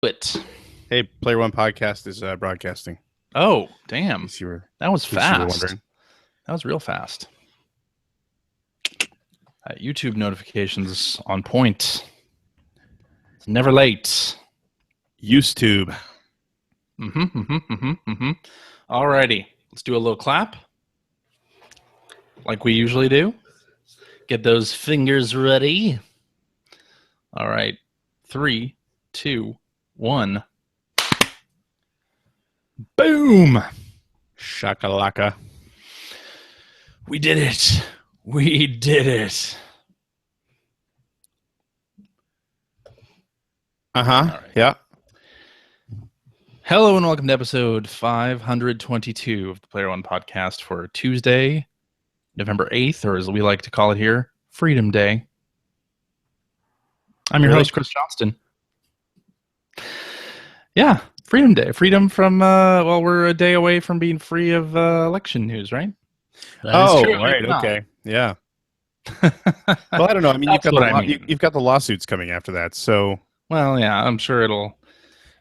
It. Hey, Player One Podcast is broadcasting. Oh, damn. That was in case you were fast. wondering. That was real fast. YouTube notifications on point. It's never late. YouTube. Alrighty. Let's do a little clap. Like we usually do. Get those fingers ready. All right. 3, 2, 1. Boom! Shakalaka. We did it. We did it. Right. Yeah. Hello and welcome to episode 522 of the Player One Podcast for Tuesday, November 8th, or as we like to call it here, Freedom Day. I'm your host, Chris Johnston. Yeah, Freedom Day. Freedom from, we're a day away from being free of election news, right? That is true. Right. Okay. Yeah. Well, I don't know. I mean, you've got the lawsuits coming after that, so. Well, yeah, I'm sure it'll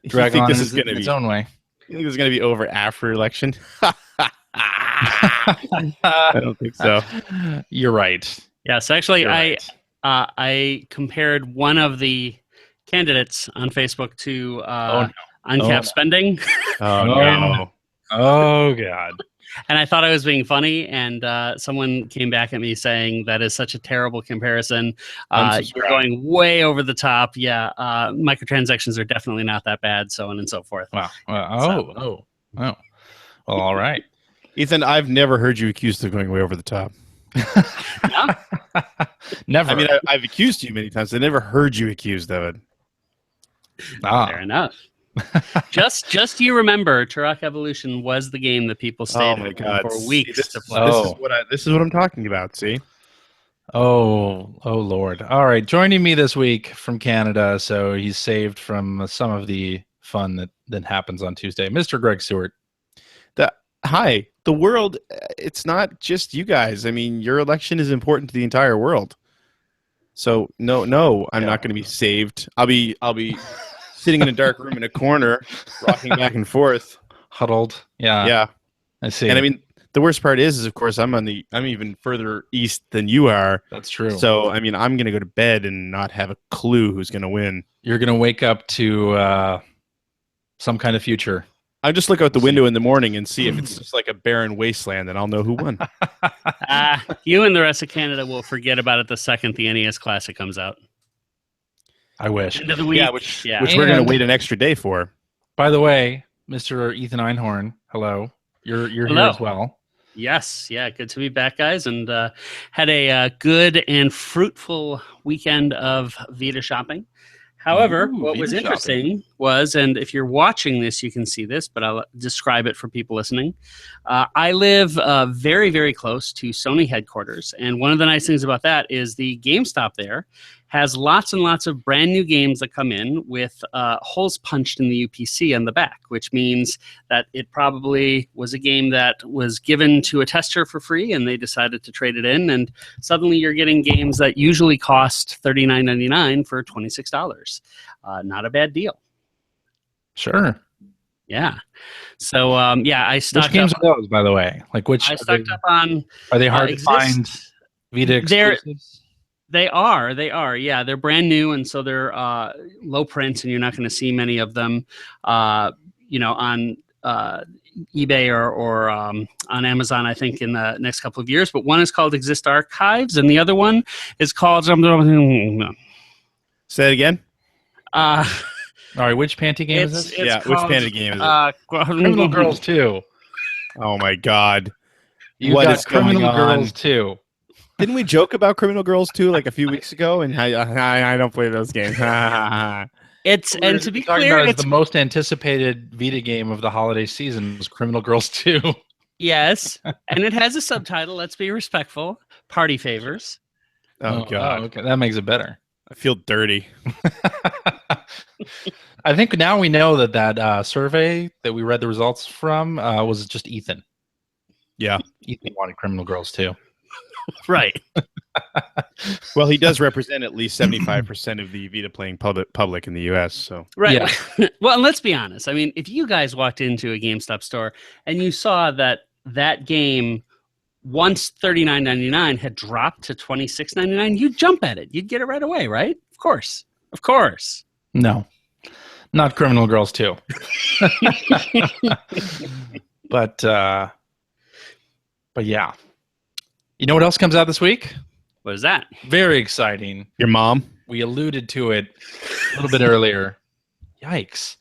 drag on in its own way. You think it's going to be over after election? I don't think so. You're right. Yes, actually, Right. I compared one of the candidates on Facebook to uncapped spending, Oh, no. Oh, God. and I thought I was being funny. And someone came back at me saying that is such a terrible comparison. You're going way over the top. Yeah, microtransactions are definitely not that bad. So on and so forth. Wow. Well, all right. Ethan, I've never heard you accused of going way over the top. Never. I mean, I've accused you many times. I never heard you accused of it. Fair enough. just you remember, Turok Evolution was the game that people stayed Oh my God. for weeks to play. This is what I'm talking about. See? Oh, Lord. All right. Joining me this week from Canada, so he's saved from some of the fun that happens on Tuesday, Mr. Greg Stewart. Hi. The world, it's not just you guys. I mean, your election is important to the entire world. So, no, I'm not going to be saved. I'll be sitting in a dark room in a corner, rocking back and forth. Huddled. Yeah. Yeah. I see. And I mean, the worst part is of course, I'm even further east than you are. That's true. So, I mean, I'm going to go to bed and not have a clue who's going to win. You're going to wake up to some kind of future. I just look out the window in the morning and see if it's just like a barren wasteland, and I'll know who won. You and the rest of Canada will forget about it the second the NES Classic comes out. I wish. End of the week. Which we're going to wait an extra day for. By the way, Mr. Ethan Einhorn, hello. You're here as well. Yes, yeah, good to be back, guys, and had a good and fruitful weekend of Vita shopping. However, what was interesting was, and if you're watching this, you can see this, but I'll describe it for people listening. I live very, very close to Sony headquarters, and one of the nice things about that is the GameStop there has lots and lots of brand new games that come in with holes punched in the UPC on the back, which means that it probably was a game that was given to a tester for free and they decided to trade it in. And suddenly you're getting games that usually cost $39.99 for $26. Not a bad deal. Sure. Yeah. So, I stocked which games up. are those, by the way? Like which? I stocked up on. Are they hard to find Vita exclusives? They are. Yeah, they're brand new, and so they're low print, and you're not going to see many of them, on eBay or on Amazon, I think, in the next couple of years. But one is called Exist Archives, and the other one is called. Say it again. All right, which panty game is this? Which panty game is it? Criminal Girls 2. Oh my God! What is Criminal Girls 2? Didn't we joke about Criminal Girls 2 like a few weeks ago? And I don't play those games. And to be clear, it's the most anticipated Vita game of the holiday season was Criminal Girls 2. Yes, and it has a subtitle. Let's be respectful. Party favors. Oh God! Okay, that makes it better. I feel dirty. I think now we know that survey that we read the results from was just Ethan. Yeah, Ethan wanted Criminal Girls 2. Right. Well, he does represent at least 75% of the Vita playing public in the U.S. So Right. Yeah. Well, and let's be honest. I mean, if you guys walked into a GameStop store and you saw that game once $39.99 had dropped to $26.99, you'd jump at it. You'd get it right away, right? Of course. Of course. No, not Criminal Girls 2. But yeah. You know what else comes out this week? What is that? Very exciting. your mom. We alluded to it a little bit earlier. Yikes.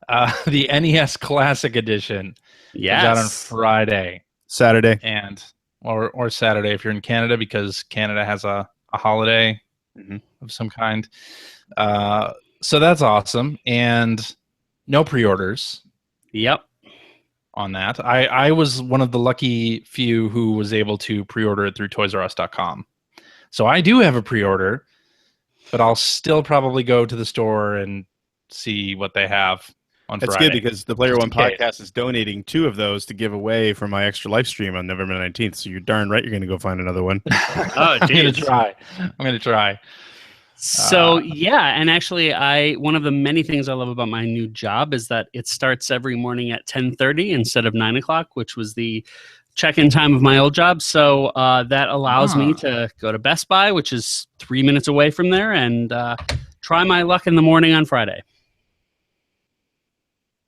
The NES Classic Edition comes out on Yes. Friday Saturday. and or Saturday if you're in Canada, because Canada has a holiday of some kind. So that's awesome. And no pre-orders Yep. on that. I was one of the lucky few who was able to pre-order it through ToysRUs.com. So I do have a pre-order, but I'll still probably go to the store and see what they have on That's Friday. good because the Player Just One in case. podcast is donating 2 of those to give away for my extra live stream on November 19th. So you're darn right you're going to go find another one. Oh, I'm gonna geez. try. I'm gonna try. So yeah, and actually, one of the many things I love about my new job is that it starts every morning at 10:30 instead of 9 o'clock, which was the check-in time of my old job. So that allows me to go to Best Buy, which is 3 minutes away from there, and try my luck in the morning on Friday.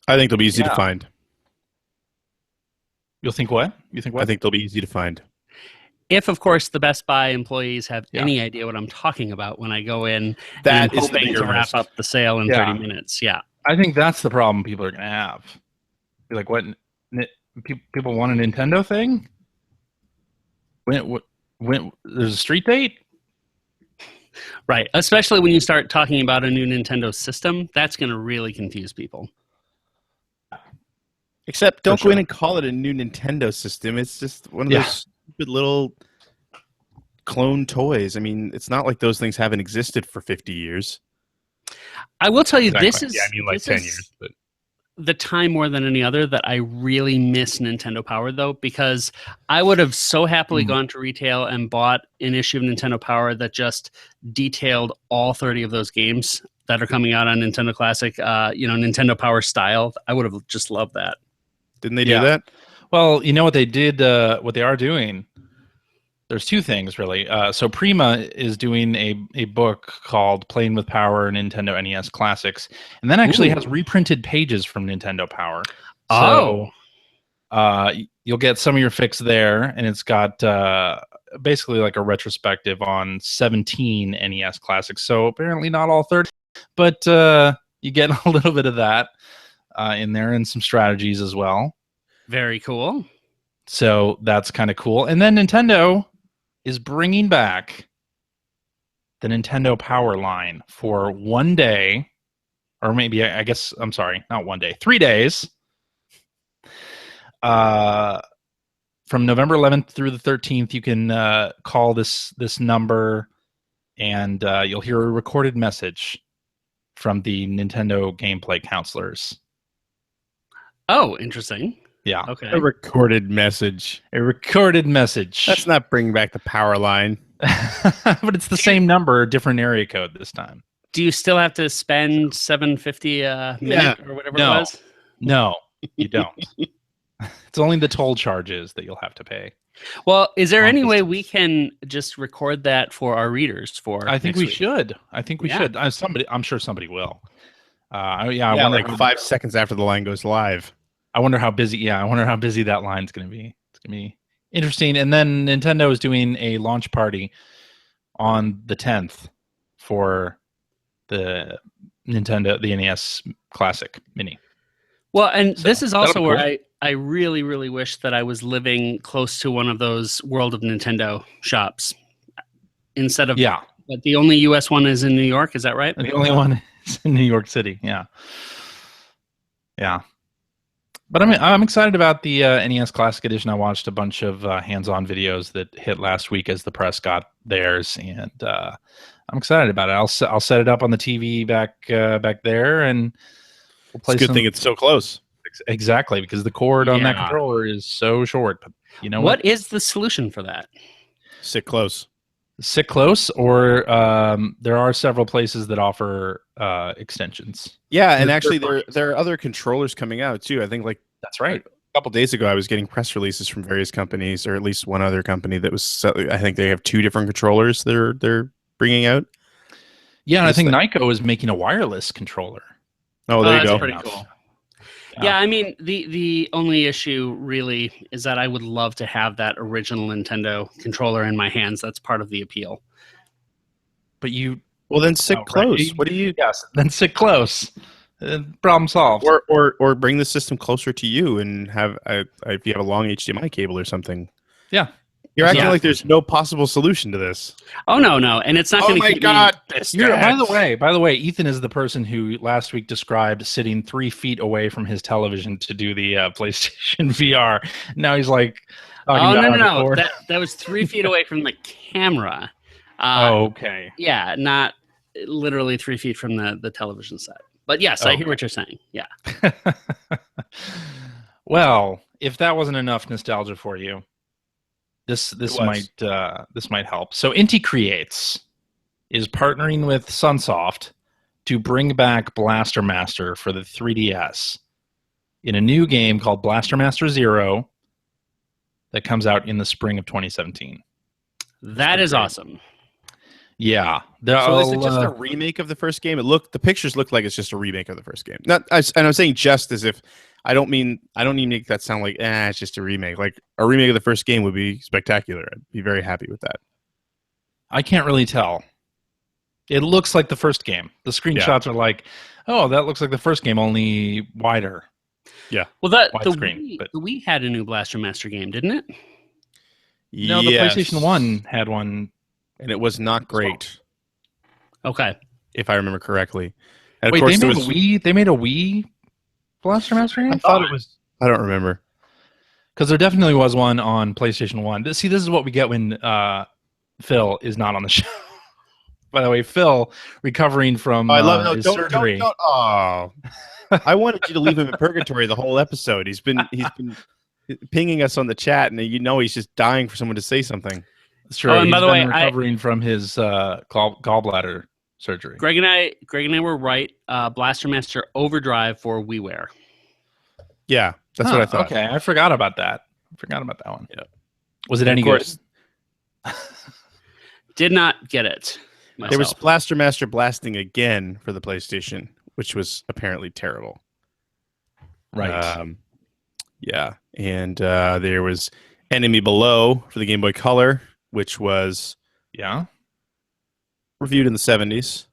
I think they'll be easy Yeah. to find. You'll think what? You think what? I think they'll be easy to find. If, of course, the Best Buy employees have Yeah. any idea what I'm talking about when I go in, That and is the hoping bigger to wrap risk. up the sale in Yeah. 30 minutes. Yeah. I think that's the problem people are gonna have. Be like, what? People want a Nintendo thing? When there's a street date? Right. Especially when you start talking about a new Nintendo system, that's going to really confuse people. Except don't For go in sure. and call it a new Nintendo system. It's just one of Yeah. those stupid little clone toys. I mean, it's not like those things haven't existed for 50 years. I will tell you, this Exactly. is Yeah, I mean like this 10 is years. But the time more than any other that I really miss Nintendo Power, though, because I would have so happily gone to retail and bought an issue of Nintendo Power that just detailed all 30 of those games that are coming out on Nintendo Classic, Nintendo Power style. I would have just loved that. Didn't they Yeah. do that? Well, you know what they did, what they are doing? There's 2 things, really. So Prima is doing a book called Playing with Power Nintendo NES Classics, and that actually Ooh. has reprinted pages from Nintendo Power. Oh. So you'll get some of your fix there, and it's got basically like a retrospective on 17 NES Classics. So apparently not all 30, but you get a little bit of that in there, and some strategies as well. Very cool. So that's kind of cool. And then Nintendo is bringing back the Nintendo Power line for 1 day, or maybe, I guess, I'm sorry, not 1 day, 3 days. From November 11th through the 13th, you can call this number, and you'll hear a recorded message from the Nintendo gameplay counselors. Oh, interesting. Yeah, Okay. A recorded message. a recorded message. Let's not bring back the power line. But it's the same number, different area code this time. Do you still have to spend $7.50 a minute or whatever No. it was? No, you don't. It's only the toll charges that you'll have to pay. Well, is there Long any way distance. we can just record that for our readers? I think next we week? should. I think we Yeah. should. I'm sure somebody will. I Yeah, wonder. like 5 seconds after the line goes live. I wonder how busy. Yeah, I wonder how busy that line's going to be. It's going to be interesting. And then Nintendo is doing a launch party on the 10th for the NES Classic Mini. Well, and So, this is that'll also be where cool. I really, really wish that I was living close to one of those World of Nintendo shops instead of. Yeah, But the only U.S. one is in New York. Is that right? and the only one is in New York City. Yeah, yeah. But I'm excited about the NES Classic Edition. I watched a bunch of hands-on videos that hit last week as the press got theirs, and I'm excited about it. I'll set it up on the TV back there, and we'll play. It's a good thing it's so close. Exactly, because the cord on that Yeah. controller is so short. But you know What is the solution for that? Sit close. Sit close, or there are several places that offer extensions. Yeah, and actually there are other controllers coming out too. I think That's right. a couple days ago I was getting press releases from various companies, or at least one other company that was. I think they have 2 different controllers they're bringing out. Yeah, and I think Nyko is making a wireless controller. Oh, there you go. That's pretty cool. Yeah, I mean, the only issue really is that I would love to have that original Nintendo controller in my hands. That's part of the appeal. But well, then sit close. Right? What do you? Yes, then sit close. Problem solved. Or bring the system closer to you and have if you have a long HDMI cable or something. Yeah. You're acting like there's no possible solution to this. Oh no, and it's not going to keep me. By the way, Ethan is the person who last week described sitting 3 feet away from his television to do the PlayStation VR. Now he's like, no. That was 3 feet away from the camera. Okay. Yeah, not literally 3 feet from the television set. But yes, I hear what you're saying. Yeah. Well, if that wasn't enough nostalgia for you, this might help. So Inti Creates is partnering with Sunsoft to bring back Blaster Master for the 3DS in a new game called Blaster Master Zero that comes out in the spring of 2017. That is awesome. Yeah. So is it just a remake of the first game? The pictures look like it's just a remake of the first game. And I'm saying just as if I don't mean to make that sound like it's just a remake. Like a remake of the first game would be spectacular. I'd be very happy with that. I can't really tell. It looks like the first game. The screenshots are like, oh, that looks like the first game, only wider. Yeah. Well, the Wii had a new Blaster Master game, didn't it? No, the PlayStation 1 had one. And it was not great. Okay. If I remember correctly. And wait, they made a Wii Blaster Master game? I thought it was. I don't remember. Because there definitely was one on PlayStation 1. See, this is what we get when Phil is not on the show. By the way, Phil, recovering from his surgery. I wanted you to leave him in purgatory the whole episode. He's been pinging us on the chat, and he's just dying for someone to say something. That's true. And by the way, recovering from his gallbladder surgery. Greg and I were right. Blaster Master Overdrive for WiiWare. Yeah, that's what I thought. Okay, I forgot about that. One. Yeah. Was it any good? Did not get it myself. There was Blaster Master Blasting again for the PlayStation, which was apparently terrible. Right. Yeah, and there was Enemy Below for the Game Boy Color, which was reviewed in the 70s.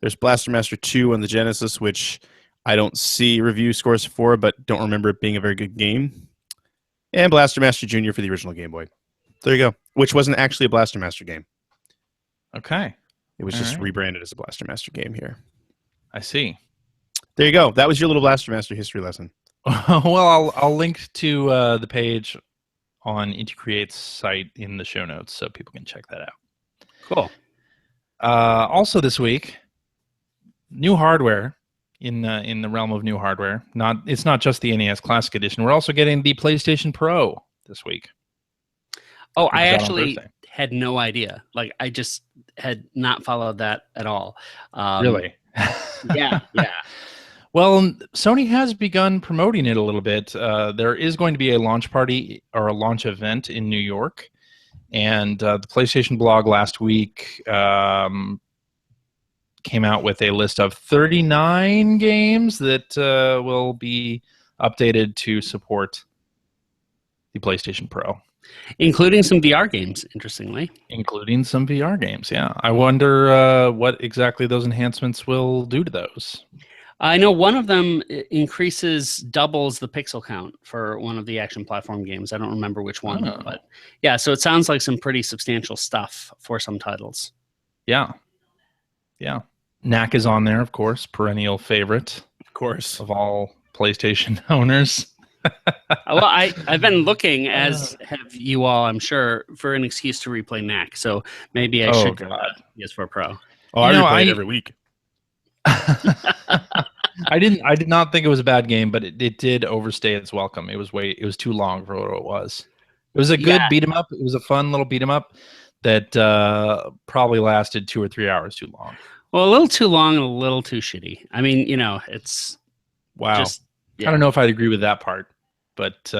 There's Blaster Master 2 on the Genesis, which I don't see review scores for, but don't remember it being a very good game. And Blaster Master Jr. for the original Game Boy. There you go. Which wasn't actually a Blaster Master game. Okay. It was just rebranded as a Blaster Master game here. I see. There you go. That was your little Blaster Master history lesson. Well, I'll link to the page on Inti Create's site in the show notes so people can check that out. Cool. Also this week, new hardware in the realm of new hardware. It's not just the NES Classic Edition. We're also getting the PlayStation Pro this week. Oh, I actually had no idea. Like, I just had not followed that at all. Really? Yeah. Well, Sony has begun promoting it a little bit. There is going to be a launch party or a launch event in New York. And the PlayStation blog last week came out with a list of 39 games that will be updated to support the PlayStation Pro. Including some VR games, interestingly. Including some VR games, yeah. I wonder what exactly those enhancements will do to those. I know one of them doubles the pixel count for one of the action platform games. I don't remember which one, but yeah, so it sounds like some pretty substantial stuff for some titles. Yeah. Knack is on there, of course, perennial favorite, of course, of all PlayStation owners. Well, I've been looking, as have you all, I'm sure, for an excuse to replay Knack. So maybe I should go PS4 Pro. Oh, I replay it every week. I did not think it was a bad game, but it did overstay its welcome. It was too long for what it was. It was a good beat 'em up. It was a fun little beat 'em up. that probably lasted 2 or 3 hours too long. Well, a little too long and a little too shitty. I mean, it's Wow. just. Yeah. I don't know if I'd agree with that part, but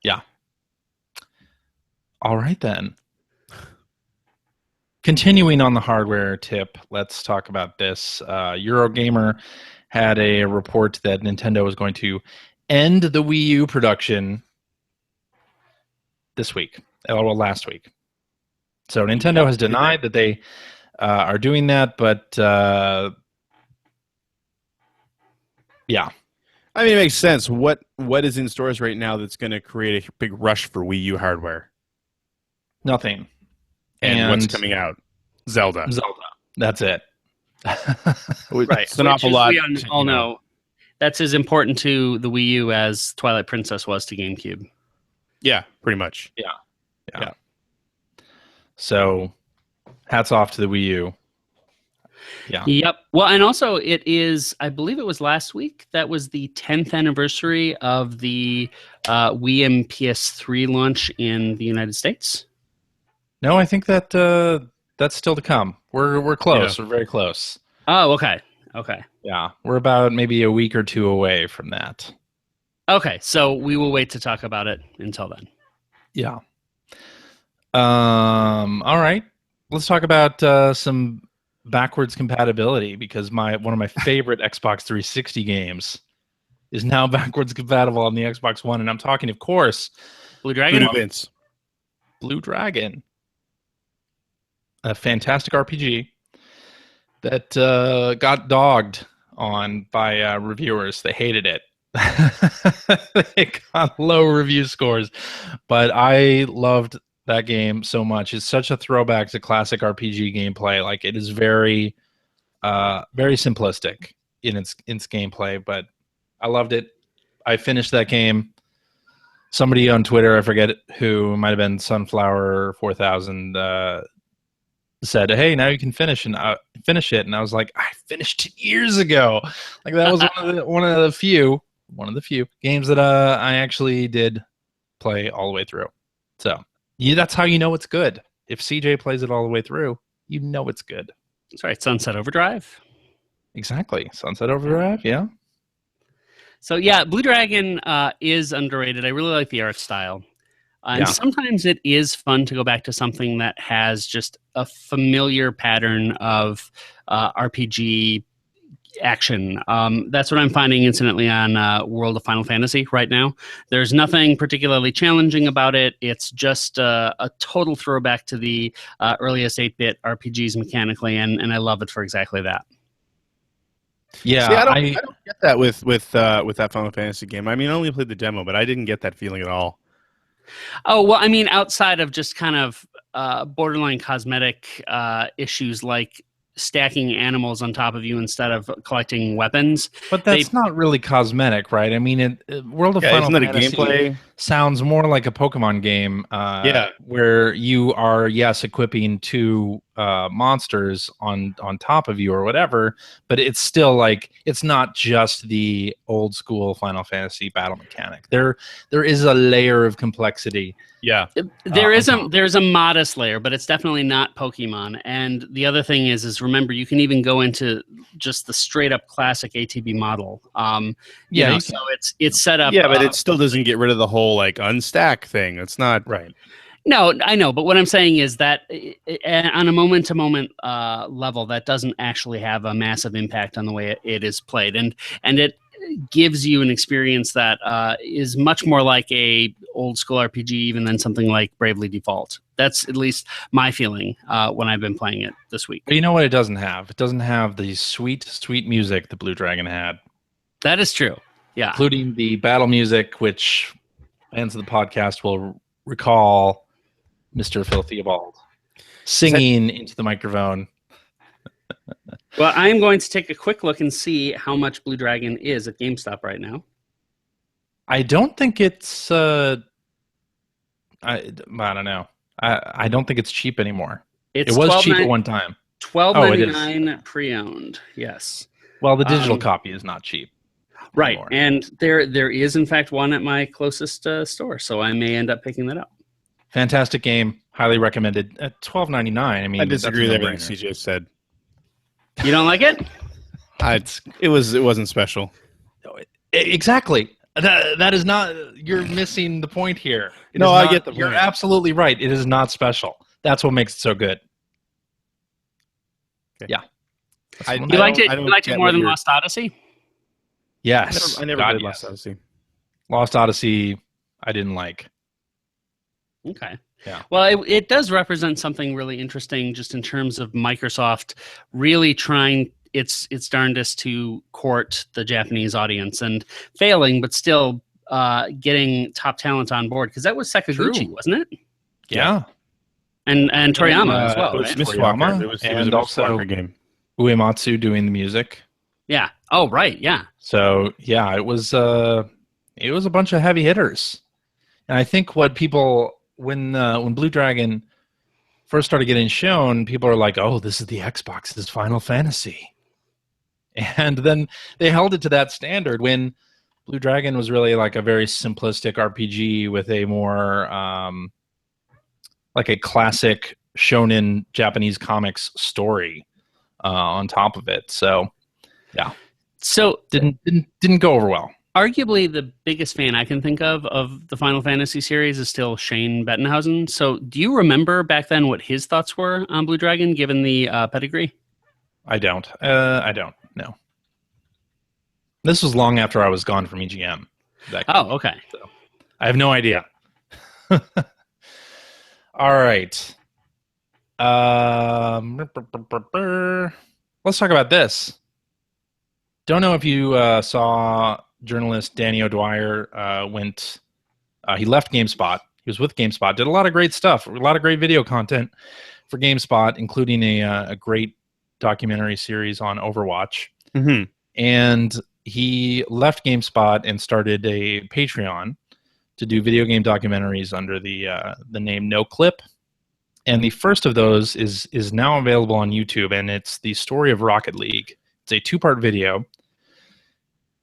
yeah. All right, then. Continuing on the hardware tip, let's talk about this. Eurogamer had a report that Nintendo was going to end the Wii U production this week, or last week. So Nintendo has denied that they are doing that, but yeah. I mean, it makes sense. What is in stores right now that's going to create a big rush for Wii U hardware? Nothing. And what's coming out? Zelda. That's it. Right. It's an awful lot. We all know that's as important to the Wii U as Twilight Princess was to GameCube. Yeah, pretty much. Yeah. So, hats off to the Wii U. Yeah. Yep. Well, and also it is, I believe it was last week, that was the 10th anniversary of the Wii and PS3 launch in the United States. No, I think that that's still to come. We're close. Yeah. We're very close. Oh, okay. Okay. Yeah. We're about maybe a week or two away from that. Okay. So we will wait to talk about it until then. Yeah. All right. Let's talk about some backwards compatibility, because one of my favorite Xbox 360 games is now backwards compatible on the Xbox One, and I'm talking, of course, Blue Dragon. Blue Dragon, a fantastic RPG that got dogged on by reviewers. They hated it. They got low review scores, but I loved that game so much. It's such a throwback to classic RPG gameplay. Like, it is very very simplistic in its gameplay, but I loved it. I finished that game. Somebody on Twitter, I forget who, might have been Sunflower 4000, said, "Hey, now you can finish finish it." And I was like, I finished it years ago. Like, that was one of the few games that I actually did play all the way through. So that's how you know it's good. If CJ plays it all the way through, you know it's good. That's right. Sunset Overdrive. Exactly. Sunset Overdrive, yeah. So, yeah, Blue Dragon is underrated. I really like the art style. And sometimes it is fun to go back to something that has just a familiar pattern of RPG action. That's what I'm finding incidentally on World of Final Fantasy right now. There's nothing particularly challenging about it. It's just a total throwback to the earliest 8-bit RPGs mechanically, and I love it for exactly that. Yeah, see, I don't get that with that Final Fantasy game. I mean, I only played the demo, but I didn't get that feeling at all. Oh, well, I mean, outside of just kind of borderline cosmetic issues like stacking animals on top of you instead of collecting weapons. But that's not really cosmetic, right? I mean, World of Final Fantasy gameplay sounds more like a Pokemon game where you are, equipping two monsters on top of you or whatever, but it's still like, it's not just the old school Final Fantasy battle mechanic. There is a layer of complexity. Yeah, there's a modest layer, but it's definitely not Pokemon. And the other thing is remember, you can even go into just the straight up classic ATB model. So it's set up. Yeah, but it still doesn't get rid of the whole like unstack thing. It's not right. No, I know, but what I'm saying is that on a moment-to-moment level, that doesn't actually have a massive impact on the way it is played, and it gives you an experience that is much more like a old school RPG even than something like Bravely Default. That's at least my feeling when I've been playing it this week. But you know what it doesn't have? It doesn't have the sweet, sweet music that Blue Dragon had. That is true. Yeah. Including the battle music, which fans of the podcast will recall Mr. Phil Theobald singing into the microphone. Well, I'm going to take a quick look and see how much Blue Dragon is at GameStop right now. I don't think it's I don't know. I don't think it's cheap anymore. It was cheap at one time. $12.99 pre-owned. Yes. Well, the digital copy is not cheap. Right, anymore. And there is in fact one at my closest store, so I may end up picking that up. fantastic game, highly recommended. At $12.99, I mean, I disagree with that's everything CJ said. You don't like it? It wasn't special. Exactly. That is not. You're missing the point here. I get the point. You're absolutely right. It is not special. That's what makes it so good. Okay. Yeah. You liked it more than Lost Odyssey? Yes. I never played Lost Odyssey. Lost Odyssey, I didn't like. Okay. Yeah. Well, it does represent something really interesting, just in terms of Microsoft really trying its darndest to court the Japanese audience and failing, but still getting top talent on board, because that was Sakaguchi, wasn't it? Yeah. And Toriyama as well, It was right? Mistwalker. It was a Mistwalker game. Uematsu doing the music. Yeah. Oh, right. Yeah. So yeah, it was a bunch of heavy hitters, and I think what people when Blue Dragon first started getting shown, people are like, "Oh, this is the Xbox's Final Fantasy," and then they held it to that standard when Blue Dragon was really like a very simplistic RPG with a more like a classic shonen Japanese comics story on top of it. So yeah. So didn't go over well. Arguably, the biggest fan I can think of the Final Fantasy series is still Shane Bettenhausen. So, do you remember back then what his thoughts were on Blue Dragon, given the pedigree? I don't. No. This was long after I was gone from EGM. Okay. So I have no idea. All right. Let's talk about this. Don't know if you saw journalist Danny O'Dwyer he left GameSpot. He was with GameSpot, did a lot of great stuff, a lot of great video content for GameSpot, including a great documentary series on Overwatch. Mm-hmm. And he left GameSpot and started a Patreon to do video game documentaries under the name NoClip. And the first of those is now available on YouTube, and it's the story of Rocket League. It's a 2-part video,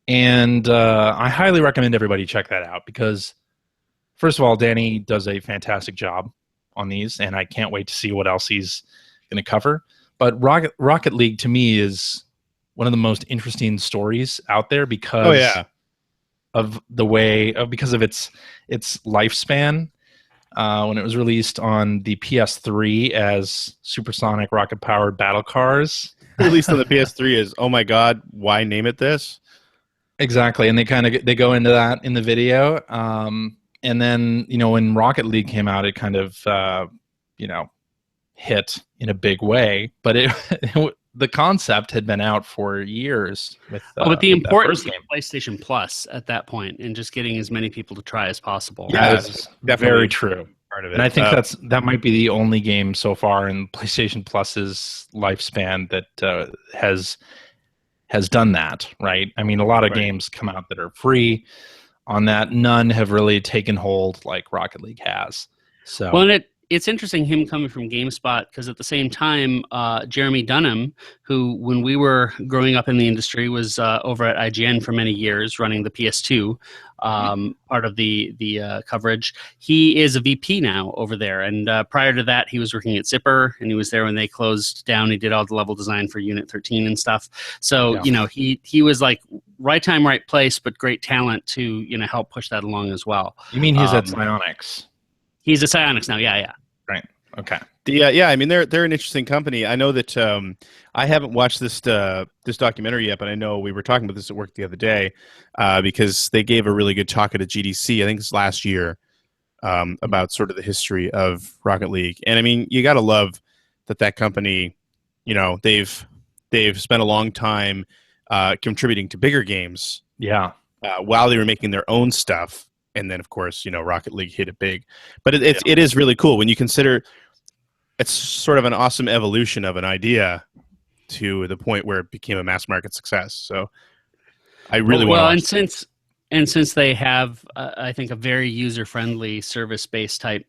and I highly recommend everybody check that out because, first of all, Danny does a fantastic job on these, and I can't wait to see what else he's going to cover. But Rocket League, to me, is one of the most interesting stories out there because of because of its lifespan. When it was released on the PS3 as supersonic rocket-powered battle cars. Released on the PS3 is, oh my god, why name it this? Exactly, and they go into that in the video. And then, when Rocket League came out, it kind of, hit in a big way. But the concept had been out for years. But the importance of PlayStation Plus at that point, and just getting as many people to try as possible. Yeah, that's very true. Part of it. And I think that might be the only game so far in PlayStation Plus's lifespan that has done that, right? I mean, a lot of games come out that are free on that. None have really taken hold like Rocket League has. So it's interesting him coming from GameSpot, because at the same time, Jeremy Dunham, who when we were growing up in the industry was over at IGN for many years, running the PS2 part of the coverage. He is a VP now over there, and prior to that, he was working at Zipper, and he was there when they closed down. He did all the level design for Unit 13 and stuff. So he was like right time, right place, but great talent to help push that along as well. You mean he's at Psyonix? He's at Psyonix now, yeah. Right. Okay. I mean, they're an interesting company. I know that I haven't watched this documentary yet, but I know we were talking about this at work the other day because they gave a really good talk at a GDC, I think it's last year, about sort of the history of Rocket League. And I mean, you got to love that company, they've spent a long time contributing to bigger games. Yeah. While they were making their own stuff. And then, of course, Rocket League hit it big. But it is really cool when you consider it's sort of an awesome evolution of an idea to the point where it became a mass market success. So I really want to and since they have, I think, a very user-friendly service-based type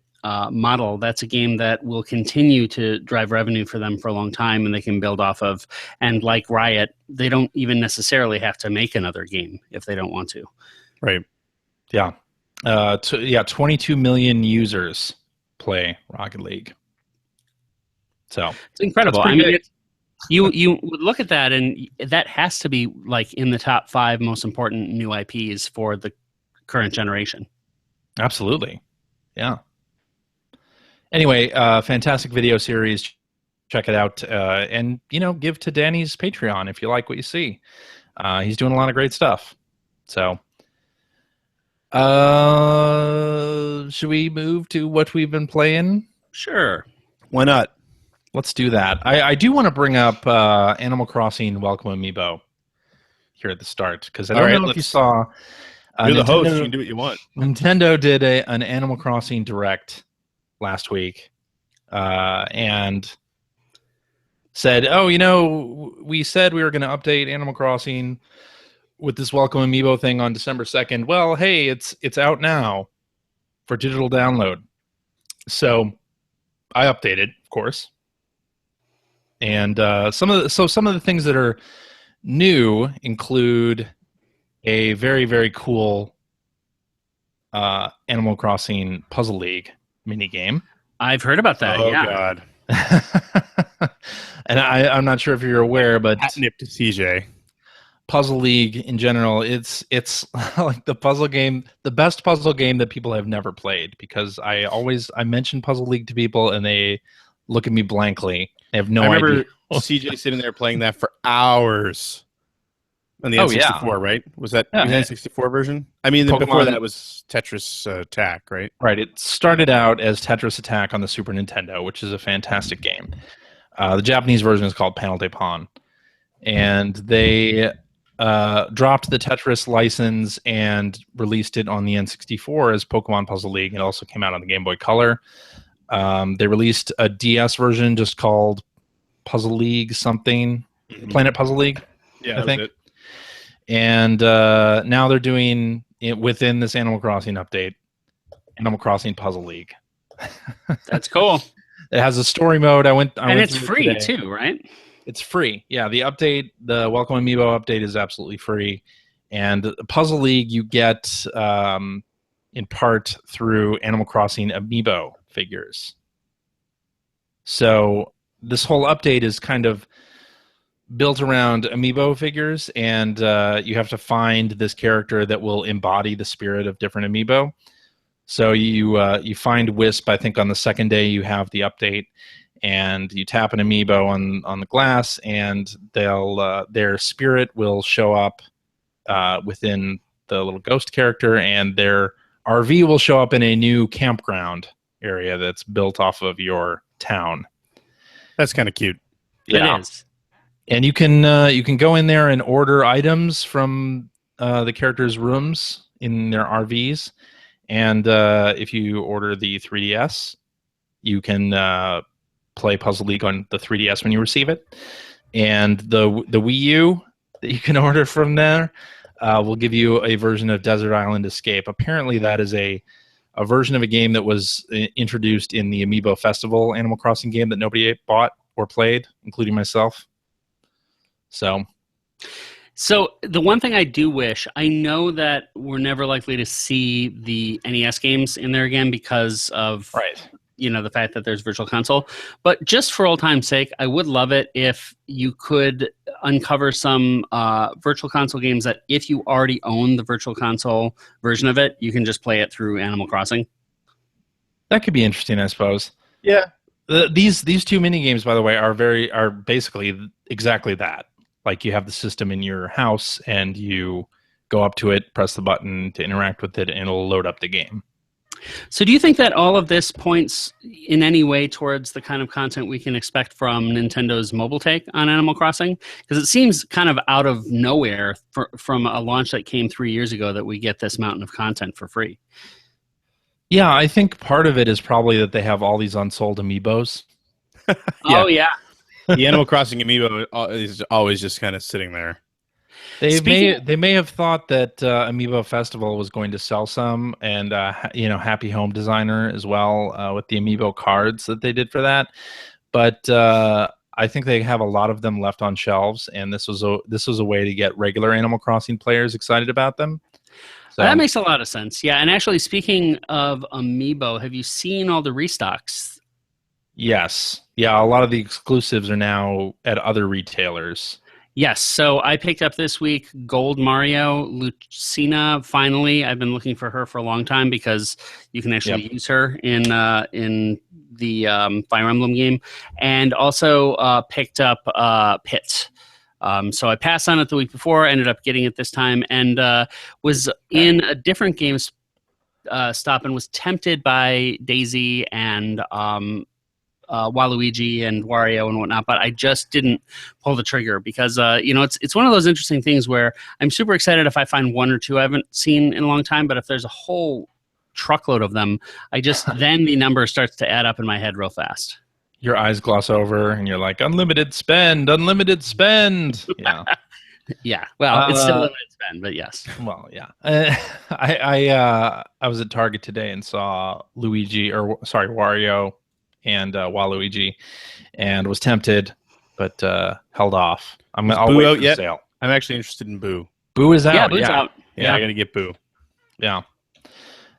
model, that's a game that will continue to drive revenue for them for a long time, and they can build off of. And like Riot, they don't even necessarily have to make another game if they don't want to. Right. Yeah. 22 million users play Rocket League. So it's incredible. I mean, you would look at that, and that has to be like in the top 5 most important new IPs for the current generation. Absolutely, yeah. Anyway, fantastic video series. Check it out, and give to Danny's Patreon if you like what you see. He's doing a lot of great stuff. So, should we move to what we've been playing? Sure. Why not? Let's do that. I do want to bring up Animal Crossing Welcome Amiibo here at the start, because I don't know if you saw. You're the host. You can do what you want. Nintendo did an Animal Crossing Direct last week, and said, we said we were going to update Animal Crossing with this Welcome Amiibo thing on December 2nd. Well, hey, it's out now for digital download. So I updated, of course. And some of the things that are new include a very, very cool Animal Crossing Puzzle League minigame. I've heard about that. Oh, yeah. God. And I'm not sure if you're aware, but catnip to CJ. Puzzle League in general, it's like the best puzzle game that people have never played, because I mention Puzzle League to people and they look at me blankly. They have no idea. I remember CJ sitting there playing that for hours on the N64, right? Was that the N64 version? I mean, before that was Tetris Attack, right? Right. It started out as Tetris Attack on the Super Nintendo, which is a fantastic game. The Japanese version is called Panel de Pon. And they dropped the Tetris license and released it on the N64 as Pokemon Puzzle League. It also came out on the Game Boy Color. They released a DS version just called Puzzle League something. Planet Puzzle League, yeah, I think. It. And now they're doing it within this Animal Crossing update, Animal Crossing Puzzle League. That's cool. It has a story mode. And it's free too, right? It's free. Yeah, the Welcome Amiibo update is absolutely free. And Puzzle League you get in part through Animal Crossing Amiibo figures. So this whole update is kind of built around Amiibo figures, and you have to find this character that will embody the spirit of different Amiibo. So you find Wisp, I think on the second day you have the update, and you tap an Amiibo on the glass, and their spirit will show up within the little ghost character, and their RV will show up in a new campground area that's built off of your town. That's kind of cute. Yeah. It is. And you can go in there and order items from the characters' rooms in their RVs, and if you order the 3DS, you can play Puzzle League on the 3DS when you receive it. And the Wii U that you can order from there will give you a version of Desert Island Escape. Apparently, that is a version of a game that was introduced in the Amiibo Festival Animal Crossing game that nobody bought or played, including myself. So the one thing I do wish, I know that we're never likely to see the NES games in there again because of the fact that there's Virtual Console. But just for old time's sake, I would love it if you could uncover some Virtual Console games that if you already own the Virtual Console version of it, you can just play it through Animal Crossing. That could be interesting, I suppose. Yeah. These two mini games, by the way, are basically exactly that. Like you have the system in your house and you go up to it, press the button to interact with it, and it'll load up the game. So do you think that all of this points in any way towards the kind of content we can expect from Nintendo's mobile take on Animal Crossing? Because it seems kind of out of nowhere from a launch that came 3 years ago that we get this mountain of content for free. Yeah, I think part of it is probably that they have all these unsold Amiibos. Oh, yeah. The Animal Crossing Amiibo is always just kind of sitting there. They may have thought that Amiibo Festival was going to sell some, and Happy Home Designer as well with the Amiibo cards that they did for that. But I think they have a lot of them left on shelves, and this was a way to get regular Animal Crossing players excited about them. So That makes a lot of sense. Yeah, and actually, speaking of Amiibo, have you seen all the restocks? yes, yeah, a lot of the exclusives are now at other retailers. Yes. So I picked up this week Gold Mario, Lucina. Finally, I've been looking for her for a long time because you can actually use her in the Fire Emblem game, and also picked up Pit. So I passed on it the week before, ended up getting it this time, and was in a different game stop and was tempted by Daisy and Waluigi and Wario and whatnot, but I just didn't pull the trigger because it's one of those interesting things where I'm super excited if I find one or two I haven't seen in a long time, but if there's a whole truckload of them, I just then the number starts to add up in my head real fast. Your eyes gloss over, and you're like, unlimited spend, unlimited spend. Yeah. Yeah. Well, it's still limited spend, but yes. Well, yeah. I was at Target today and saw Wario and Waluigi, and was tempted, but held off. I'll wait for the sale. I'm actually interested in Boo. Boo is out. Yeah, Boo's out. Yeah, I gotta get Boo. Yeah.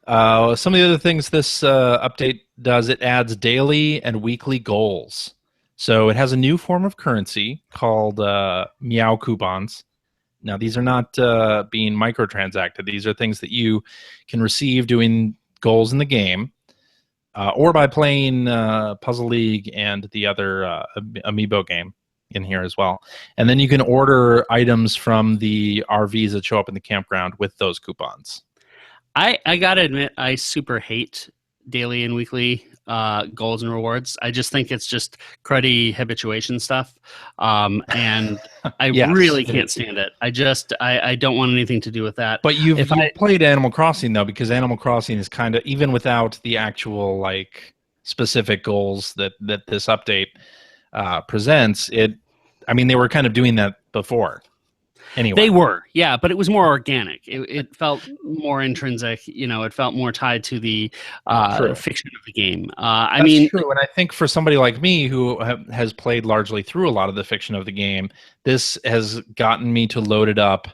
Some of the other things this update does, it adds daily and weekly goals. So it has a new form of currency called Meow coupons. Now, these are not being microtransacted. These are things that you can receive doing goals in the game, or by playing Puzzle League and the other Amiibo game in here as well. And then you can order items from the RVs that show up in the campground with those coupons. I gotta admit, I super hate daily and weekly goals and rewards. I just think it's just cruddy habituation stuff, and I really can't stand it. I don't want anything to do with that. But you've played Animal Crossing though, because Animal Crossing is kind of, even without the actual like specific goals that this update presents. I mean, they were kind of doing that before. Anyway. They were, yeah, but it was more organic. It felt more intrinsic. It felt more tied to the fiction of the game. I mean, true. And I think for somebody like me who has played largely through a lot of the fiction of the game, this has gotten me to load it up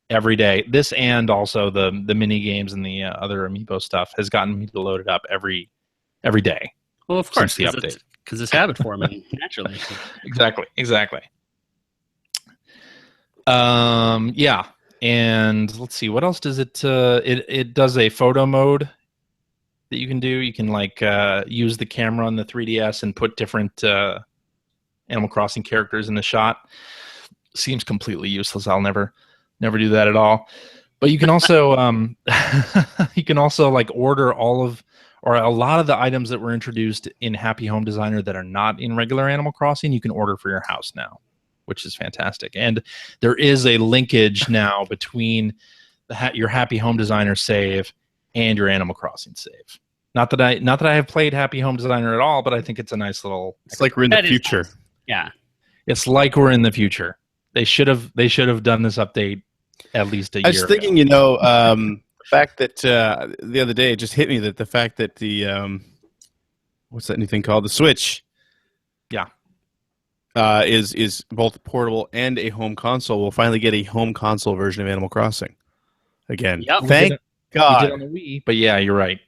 every day. This and also the mini games and the other Amiibo stuff has gotten me to load it up every day. Well, of course, the update, because it's habit forming naturally. Exactly. Yeah, and let's see, what else does it it does a photo mode that you can do. You can like use the camera on the 3DS and put different Animal Crossing characters in the shot. Seems completely useless. I'll never do that at all. But you can also like order all of, or a lot of the items that were introduced in Happy Home Designer that are not in regular Animal Crossing, you can order for your house now, which is fantastic. And there is a linkage now between your Happy Home Designer save and your Animal Crossing save. Not that I have played Happy Home Designer at all, but I think it's a nice little. It's like we're in the future. Nice. Yeah, it's like we're in the future. They should have done this update at least a year. I was thinking, the fact that the other day it just hit me that the fact that the what's that new thing called, the Switch? Yeah. Is both portable and a home console. We'll finally get a home console version of Animal Crossing again. Yep. Thank God. We did on the Wii, but yeah, you're right.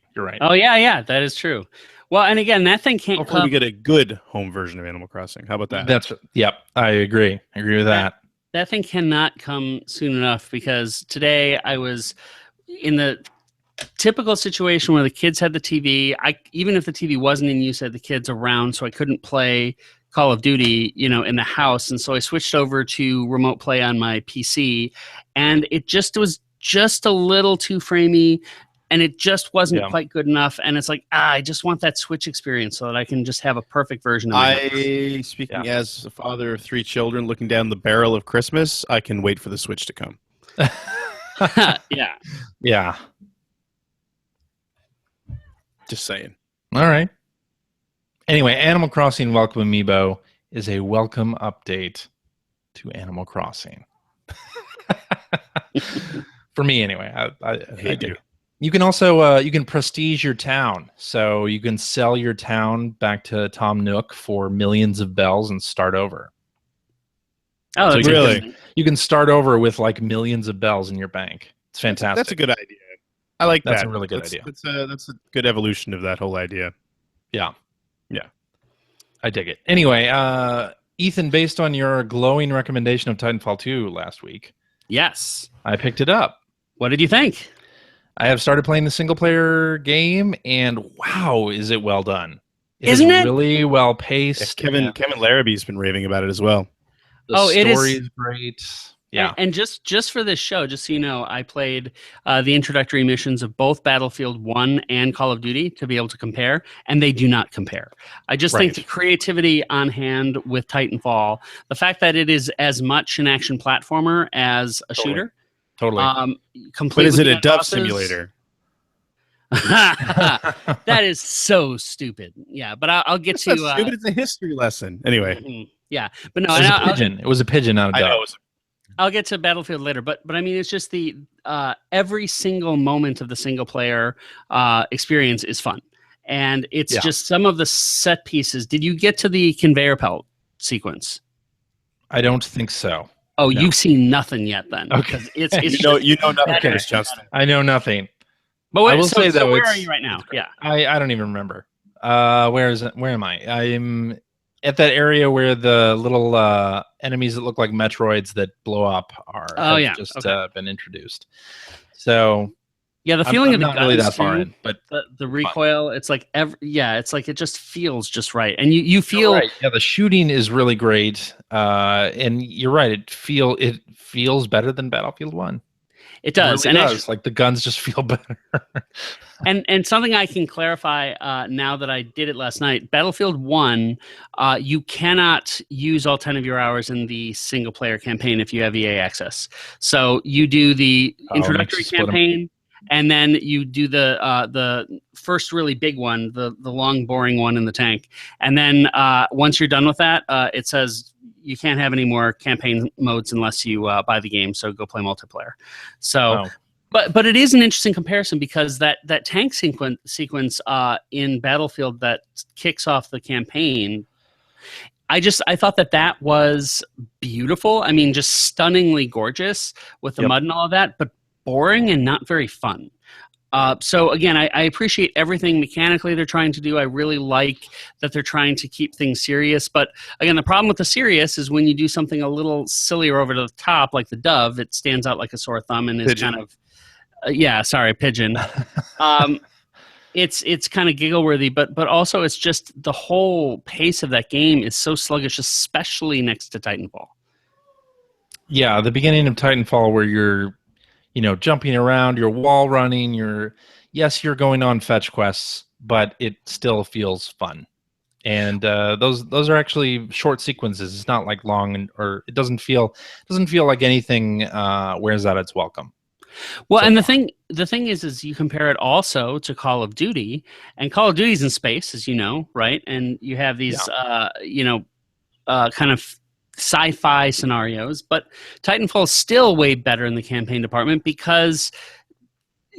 Oh yeah, that is true. Well, and again, that thing can't. Hopefully, we get a good home version of Animal Crossing. How about that? Yep. I agree. With that. That thing cannot come soon enough, because today I was in the typical situation where the kids had the TV. Even if the TV wasn't in use, I had the kids around, so I couldn't play Call of Duty, in the house. And so I switched over to remote play on my PC, and it just was just a little too framey, and it just wasn't quite good enough. And it's like, I just want that Switch experience so that I can just have a perfect version of it. Speaking as a father of 3 children looking down the barrel of Christmas, I can wait for the Switch to come. Yeah. Yeah. Just saying. All right. Anyway, Animal Crossing Welcome Amiibo is a welcome update to Animal Crossing. For me, anyway. I do. You can also you can prestige your town. So you can sell your town back to Tom Nook for millions of bells and start over. Oh, so really? You can start over with like millions of bells in your bank. It's fantastic. That's a good idea. I like that. That's a really good idea. That's a good evolution of that whole idea. Yeah. Yeah. I dig it. Anyway, Ethan, based on your glowing recommendation of Titanfall 2 last week, Yes. I picked it up. What did you think? I have started playing the single-player game, and wow, is it well done. Isn't it? Really well paced. Kevin Larrabee's been raving about it as well. The it is. story is great. Yeah. And just for this show, just so you know, I played the introductory missions of both Battlefield 1 and Call of Duty to be able to compare, and they do not compare. I just think the creativity on hand with Titanfall, the fact that it is as much an action platformer as a shooter. Totally. But is it a dove simulator? That is so stupid. Yeah, but I'll get to... stupid. It's a history lesson. Anyway. Yeah, but no, it was a pigeon, not a dove. I know. I'll get to Battlefield later, but I mean, it's just the every single moment of the single player experience is fun, and it's just some of the set pieces. Did you get to the conveyor belt sequence? I don't think so. Oh, no. You've seen nothing yet, then? Okay, it's you know nothing, Justin. I know nothing. But wait, I will say though, where are you right now? Yeah, I don't even remember. Where is it? Where am I? I'm at that area where the little enemies that look like Metroids that blow up have just been introduced. So yeah, the feeling of the not really that far in, but the recoil, it's like it's like it just feels just right, and you feel right. Yeah, the shooting is really great, and you're right. It feels better than Battlefield 1. It does, and it's like the guns just feel better. and something I can clarify now that I did it last night. Battlefield 1, you cannot use all 10 of your hours in the single player campaign if you have EA access. So you do the introductory campaign, and then you do the first really big one, the long boring one in the tank, and then once you're done with that, it says you can't have any more campaign modes unless you buy the game. So go play multiplayer. So, but it is an interesting comparison because that tank sequence in Battlefield that kicks off the campaign, I thought that was beautiful. I mean, just stunningly gorgeous with the mud and all of that, but boring and not very fun. So again, I appreciate everything mechanically they're trying to do. I really like that they're trying to keep things serious. But again, the problem with the serious is when you do something a little silly or over the top, like the dove, it stands out like a sore thumb and is kind of, pigeon. It's kind of giggle worthy, but also it's just the whole pace of that game is so sluggish, especially next to Titanfall. Yeah, the beginning of Titanfall where you're jumping around, you're wall running, you're going on fetch quests, but it still feels fun. And those are actually short sequences. It's not like long, or it doesn't feel like anything wears out its welcome. Well, and the thing is you compare it also to Call of Duty, and Call of Duty's in space, as you know, right? And you have these kind of sci-fi scenarios, but Titanfall is still way better in the campaign department because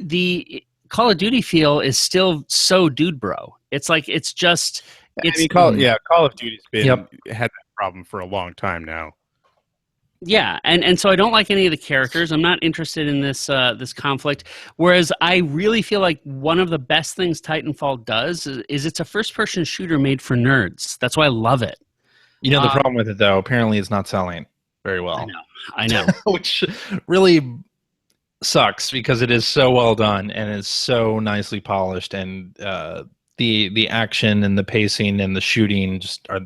the Call of Duty feel is still so dude bro. It's like Call of Duty's had that problem for a long time now. Yeah, and so I don't like any of the characters. I'm not interested in this conflict. Whereas I really feel like one of the best things Titanfall does is it's a first-person shooter made for nerds. That's why I love it. The problem with it, though, apparently it's not selling very well. I know. Which really sucks because it is so well done and it's so nicely polished, and the action and the pacing and the shooting just are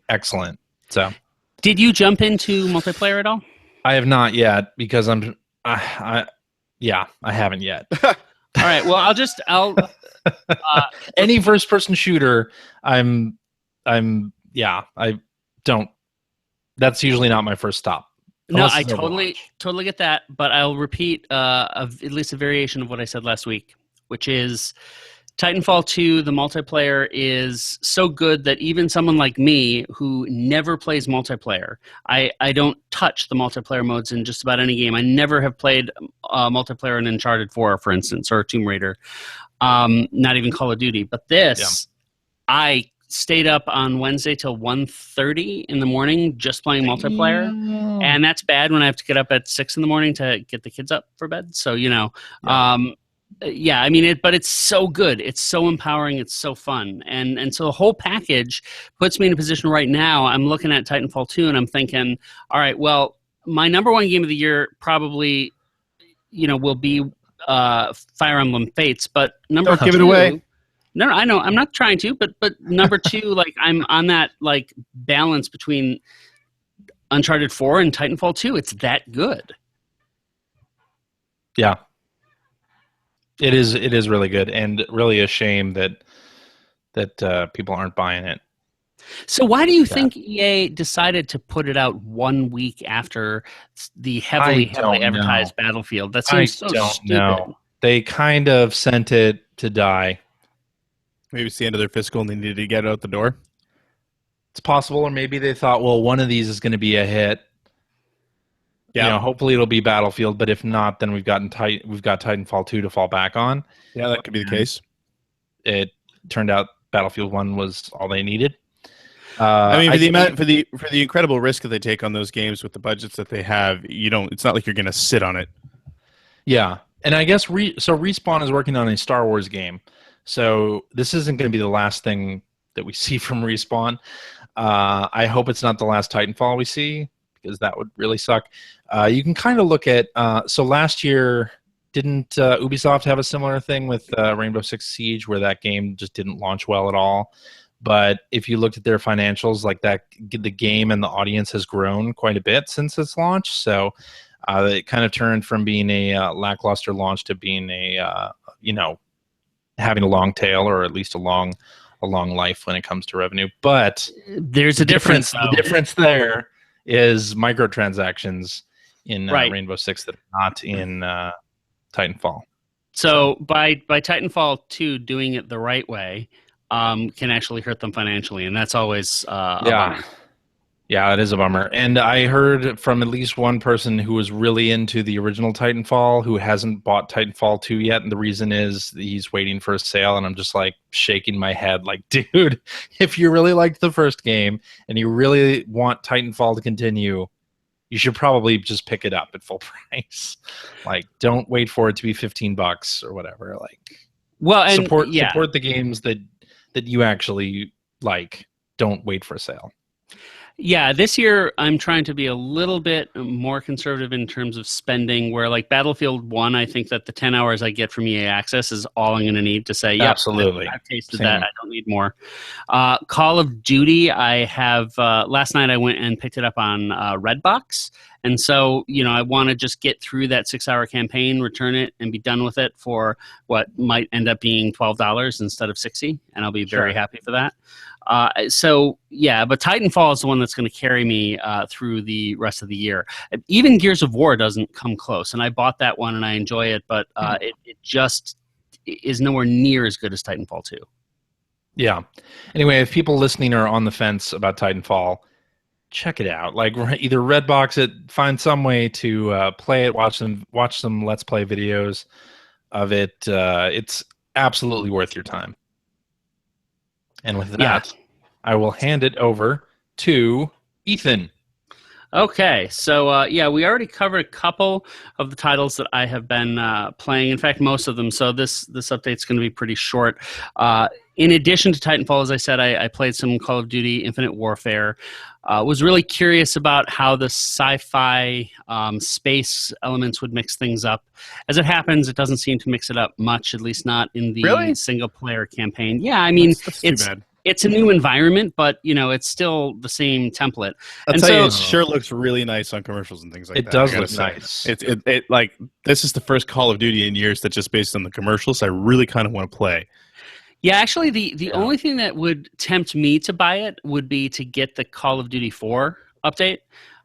excellent. So, did you jump into multiplayer at all? I have not yet because I haven't yet. All right. Well, I'll any first-person shooter, I don't. That's usually not my first stop. No, I totally get that, but I'll repeat at least a variation of what I said last week, which is Titanfall 2, the multiplayer is so good that even someone like me who never plays multiplayer, I don't touch the multiplayer modes in just about any game. I never have played multiplayer in Uncharted 4, for instance, or Tomb Raider, not even Call of Duty. But this, I stayed up on Wednesday till 1:30 in the morning just playing multiplayer. And that's bad when I have to get up at 6 in the morning to get the kids up for bed. So, yeah, I mean, but it's so good. It's so empowering. It's so fun. And so the whole package puts me in a position right now. I'm looking at Titanfall 2 and I'm thinking, all right, well, my number one game of the year probably, will be Fire Emblem Fates, but number Don't give it away. No, I know. I'm not trying to, but number 2, like I'm on that like balance between Uncharted 4 and Titanfall 2. It's that good. Yeah. It is really good, and really a shame that people aren't buying it. So why do you think EA decided to put it out 1 week after the heavily advertised Battlefield? That seems so stupid. Know. They kind of sent it to die. Maybe it's the end of their fiscal and they needed to get it out the door. It's possible, or maybe they thought, well, one of these is going to be a hit. Yeah, hopefully it'll be Battlefield, but if not, then we've got Titanfall 2 to fall back on. Yeah, that could be the case. It turned out Battlefield 1 was all they needed. I mean, for the incredible risk that they take on those games with the budgets that they have, it's not like you're going to sit on it. Yeah, and I guess Respawn is working on a Star Wars game, so this isn't going to be the last thing that we see from Respawn. I hope it's not the last Titanfall we see, because that would really suck. You can kind of look at so last year, didn't Ubisoft have a similar thing with Rainbow Six Siege, where that game just didn't launch well at all? But if you looked at their financials, like that, the game and the audience has grown quite a bit since its launch. So it kind of turned from being a lackluster launch to being a having a long tail, or at least a long life when it comes to revenue. But there's a difference. The difference there is microtransactions in Rainbow Six that are not in Titanfall. So by Titanfall 2 doing it the right way can actually hurt them financially, and that's always a bummer. Yeah, it is a bummer. And I heard from at least one person who was really into the original Titanfall who hasn't bought Titanfall 2 yet, and the reason is he's waiting for a sale, and I'm just like shaking my head like, dude, if you really liked the first game and you really want Titanfall to continue, you should probably just pick it up at full price. Like, don't wait for it to be $15 or whatever. Like, well, and support the games that you actually like. Don't wait for a sale. Yeah, this year I'm trying to be a little bit more conservative in terms of spending, where like Battlefield 1, I think that the 10 hours I get from EA Access is all I'm going to need to say, yeah, absolutely. I've tasted that. I don't need more. Call of Duty, I have, last night I went and picked it up on Redbox. And so, I want to just get through that 6-hour campaign, return it, and be done with it for what might end up being $12 instead of $60, and I'll be very happy for that. But Titanfall is the one that's going to carry me through the rest of the year. Even Gears of War doesn't come close, and I bought that one and I enjoy it, but it just is nowhere near as good as Titanfall 2. Yeah. Anyway, if people listening are on the fence about Titanfall, check it out. Like, either Redbox it, find some way to play it, watch some Let's Play videos of it. It's absolutely worth your time. And with that, I will hand it over to Ethan. Okay, so we already covered a couple of the titles that I have been playing. In fact, most of them. So this update's going to be pretty short. In addition to Titanfall, as I said, I played some Call of Duty Infinite Warfare. Was really curious about how the sci-fi space elements would mix things up. As it happens, it doesn't seem to mix it up much, at least not in the single-player campaign. Yeah, I mean, that's too bad. It's a new environment, but it's still the same template. I'll tell you, it sure looks really nice on commercials and things like that. It does look nice. It like, this is the first Call of Duty in years that just based on the commercials, I really kind of want to play. Yeah, actually, the only thing that would tempt me to buy it would be to get the Call of Duty 4 update.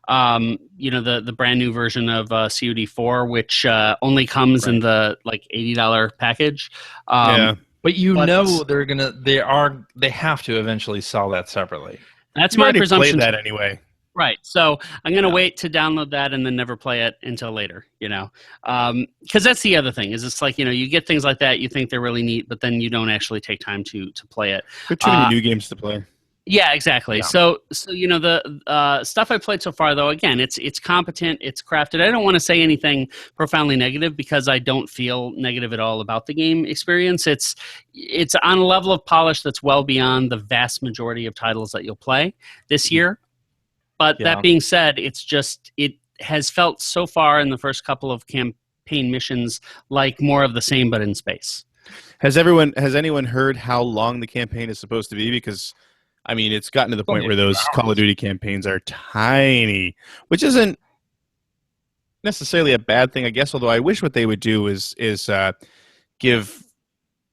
The brand new version of COD 4, which only comes in the like $80 package. But they have to eventually sell that separately. That's my presumption. Played that anyway. Right. So I'm going to wait to download that and then never play it until later, because that's the other thing is it's like, you get things like that. You think they're really neat, but then you don't actually take time to play it. There are too many new games to play. Yeah, exactly. Yeah. So the stuff I played so far, though, again, it's competent, it's crafted. I don't want to say anything profoundly negative because I don't feel negative at all about the game experience. It's on a level of polish that's well beyond the vast majority of titles that you'll play this year. But that being said, it has felt so far in the first couple of campaign missions like more of the same, but in space. Has anyone heard how long the campaign is supposed to be? Because I mean, it's gotten to the point where those Call of Duty campaigns are tiny, which isn't necessarily a bad thing, I guess. Although I wish what they would do is give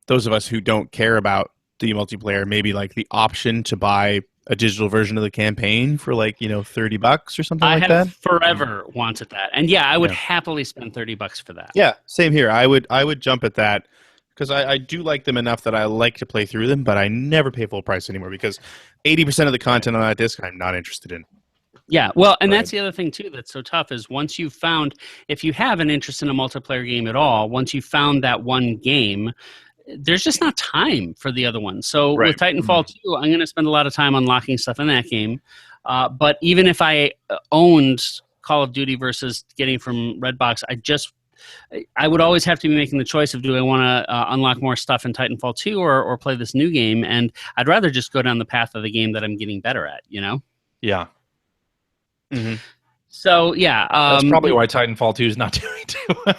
those of us who don't care about the multiplayer maybe like the option to buy a digital version of the campaign for like $30 or something like that. I have forever wanted that, and I would happily spend $30 for that. Yeah, same here. I would jump at that because I do like them enough that I like to play through them, but I never pay full price anymore because 80% of the content on that disc I'm not interested in. Yeah, well, and that's the other thing too that's so tough is once you've found, if you have an interest in a multiplayer game at all, once you've found that one game, there's just not time for the other one. So with Titanfall 2, I'm going to spend a lot of time unlocking stuff in that game. But even if I owned Call of Duty versus getting from Redbox, I would always have to be making the choice of do I want to unlock more stuff in Titanfall 2 or play this new game? And I'd rather just go down the path of the game that I'm getting better at, Yeah. Mm-hmm. So, yeah. That's probably why Titanfall 2 is not doing too well.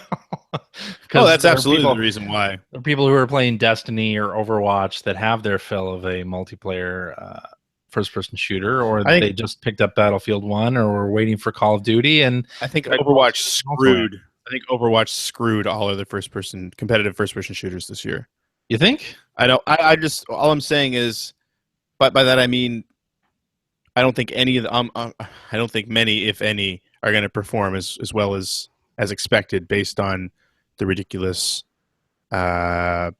That's absolutely the reason why. There are people who are playing Destiny or Overwatch that have their fill of a multiplayer first-person shooter, or they just picked up Battlefield 1 or were waiting for Call of Duty. And I think Overwatch screwed. I think Overwatch screwed all of the competitive first-person shooters this year. You think? I know. I just all I'm saying is, but by that I mean, I don't think any of the I don't think many, if any, are going to perform as well as expected based on the ridiculous popularity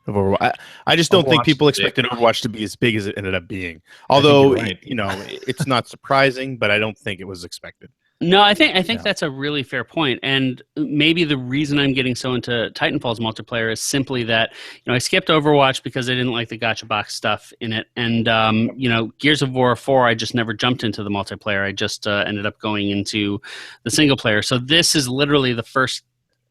of Overwatch. I just don't think people expected Overwatch to be as big as it ended up being. Although it's not surprising, but I don't think it was expected. No, I think that's a really fair point. And maybe the reason I'm getting so into Titanfall's multiplayer is simply that, I skipped Overwatch because I didn't like the gacha box stuff in it. And, Gears of War 4, I just never jumped into the multiplayer. I just ended up going into the single player. So this is literally the first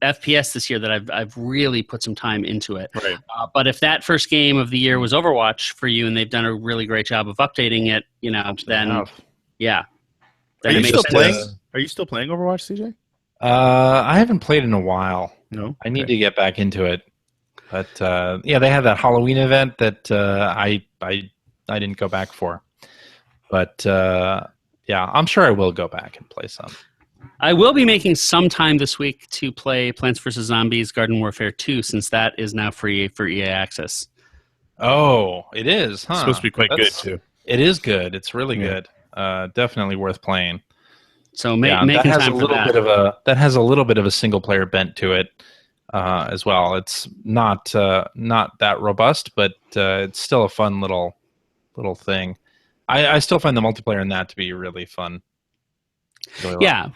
FPS this year that I've really put some time into it. Right. But if that first game of the year was Overwatch for you and they've done a really great job of updating it, then, yeah. Are you still playing? Are you still playing Overwatch, CJ? I haven't played in a while. No, I need to get back into it. But they had that Halloween event that I didn't go back for. But I'm sure I will go back and play some. I will be making some time this week to play Plants vs. Zombies Garden Warfare 2 since that is now free for EA Access. Oh, it is, huh? It's supposed to be quite good too. It is good. It's really good. Definitely worth playing. So making that has time a little bit of a single player bent to it as well. It's not that robust, but it's still a fun little thing. I still find the multiplayer in that to be really fun. Yeah.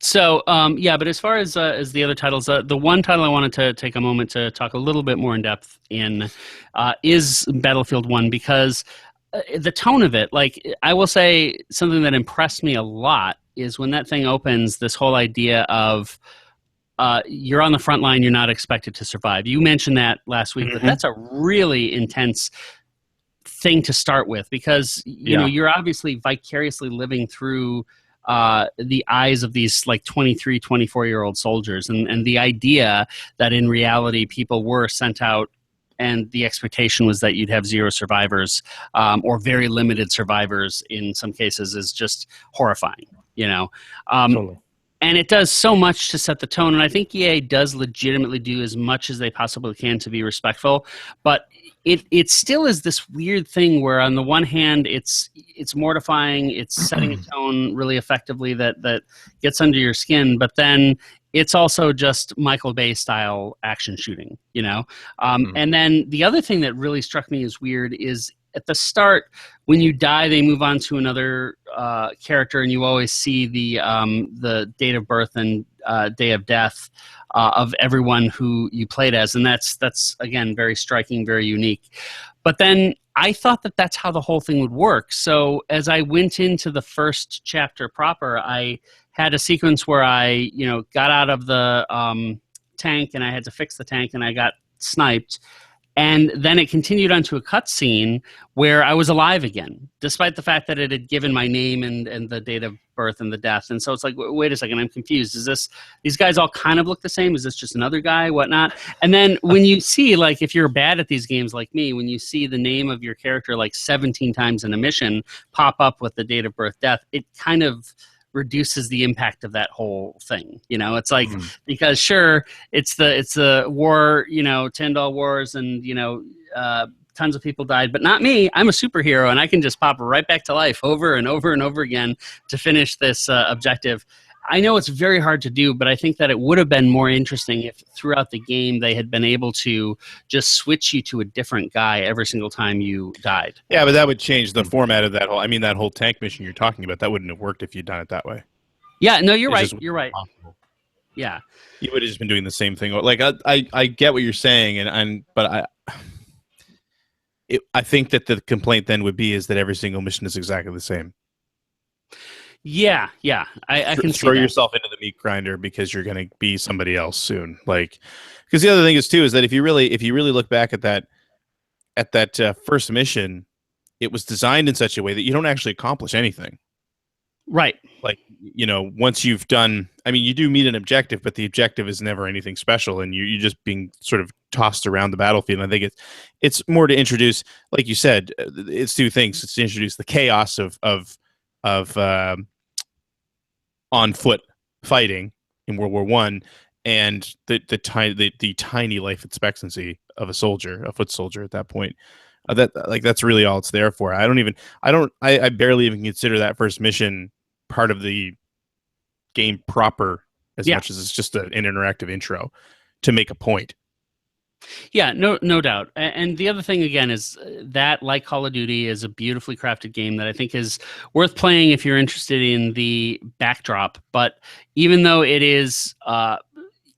So but as far as the other titles, the one title I wanted to take a moment to talk a little bit more in depth in is Battlefield 1 because the tone of it, like I will say something that impressed me a lot is when that thing opens, this whole idea of you're on the front line, you're not expected to survive. You mentioned that last week, but that's a really intense thing to start with because you're obviously vicariously living through the eyes of these like 23, 24-year-old soldiers and the idea that in reality people were sent out and the expectation was that you'd have zero survivors or very limited survivors in some cases is just horrifying, Totally. And it does so much to set the tone. And I think EA does legitimately do as much as they possibly can to be respectful. But it still is this weird thing where on the one hand, it's mortifying. It's setting a tone really effectively that gets under your skin. But then it's also just Michael Bay style action shooting, And then the other thing that really struck me as weird is at the start, when you die, they move on to another character, and you always see the date of birth and day of death of everyone who you played as, and that's again very striking, very unique. But then I thought that that's how the whole thing would work. So as I went into the first chapter proper, I had a sequence where I, got out of the tank, and I had to fix the tank, and I got sniped. And then it continued onto a cutscene where I was alive again, despite the fact that it had given my name and the date of birth and the death. And so it's like, wait a second, I'm confused. These guys all kind of look the same? Is this just another guy, whatnot? And then when you see, like, if you're bad at these games like me, when you see the name of your character like 17 times in a mission pop up with the date of birth, death, it kind of reduces the impact of that whole thing. It's like, because sure, it's the war, Tyndall Wars, and tons of people died, but not me. I'm a superhero, and I can just pop right back to life over and over and over again to finish this objective. I know it's very hard to do, but I think that it would have been more interesting if throughout the game they had been able to just switch you to a different guy every single time you died. Yeah, but that would change the format of that whole tank mission you're talking about. That wouldn't have worked if you'd done it that way. Yeah, no, you're right. You're right. Possible. Yeah. You would have just been doing the same thing. Like, I get what you're saying, but I think that the complaint then would be is that every single mission is exactly the same. Yeah, I can see throw that. yourself into the meat grinder because you're going to be somebody else soon. Like, because the other thing is that if you really look back at that first mission, it was designed in such a way that you don't actually accomplish anything. Right. Like, once you've done, you do meet an objective, but the objective is never anything special, and you're just being sort of tossed around the battlefield. And I think it's more to introduce, like you said, it's two things. It's to introduce the chaos of on foot fighting in World War I, and the tiny life expectancy of a foot soldier at that point. That's really all it's there for. I barely even consider that first mission part of the game proper as much as it's just an interactive intro to make a point. Yeah, no doubt. And the other thing, again, is that, like Call of Duty, is a beautifully crafted game that I think is worth playing if you're interested in the backdrop. But even though it is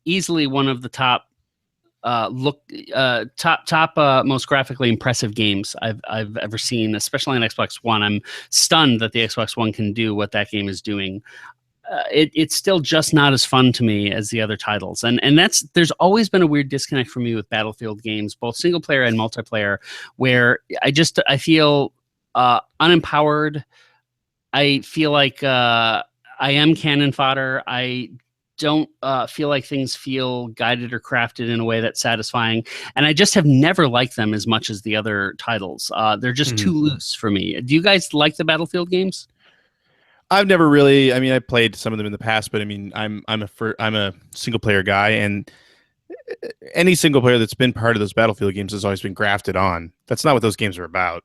easily one of the top most graphically impressive games I've ever seen, especially on Xbox One, I'm stunned that the Xbox One can do what that game is doing. It's still just not as fun to me as the other titles. And there's always been a weird disconnect for me with Battlefield games, both single player and multiplayer, where I feel unempowered. I feel like I am cannon fodder. I don't feel like things feel guided or crafted in a way that's satisfying. And I just have never liked them as much as the other titles. They're just too loose for me. Do you guys like the Battlefield games? I've never really. I played some of them in the past, but I'm a single player guy, and any single player that's been part of those Battlefield games has always been grafted on. That's not what those games are about.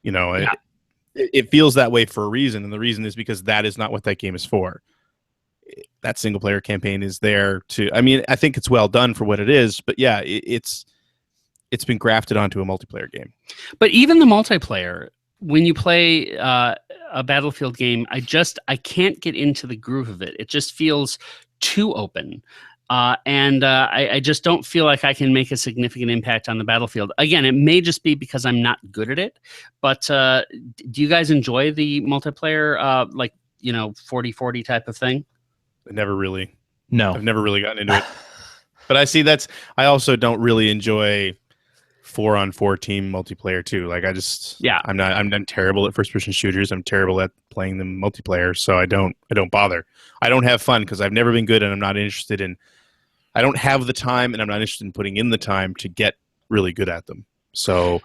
It feels that way for a reason, and the reason is because that is not what that game is for. That single player campaign is there to. I think it's well done for what it is, but yeah, it's been grafted onto a multiplayer game. But even the multiplayer, when you play a Battlefield game, I can't get into the groove of it. It just feels too open. And I just don't feel like I can make a significant impact on the battlefield. Again, it may just be because I'm not good at it, but do you guys enjoy the multiplayer, 40-40 type of thing? Never really. No. I've never really gotten into it. But I also don't really enjoy 4-on-4 team multiplayer too. Like I'm terrible at first person shooters. I'm terrible at playing them multiplayer, so I don't bother. I don't have fun because I've never been good, and I'm not interested in. I don't have the time, and I'm not interested in putting in the time to get really good at them. So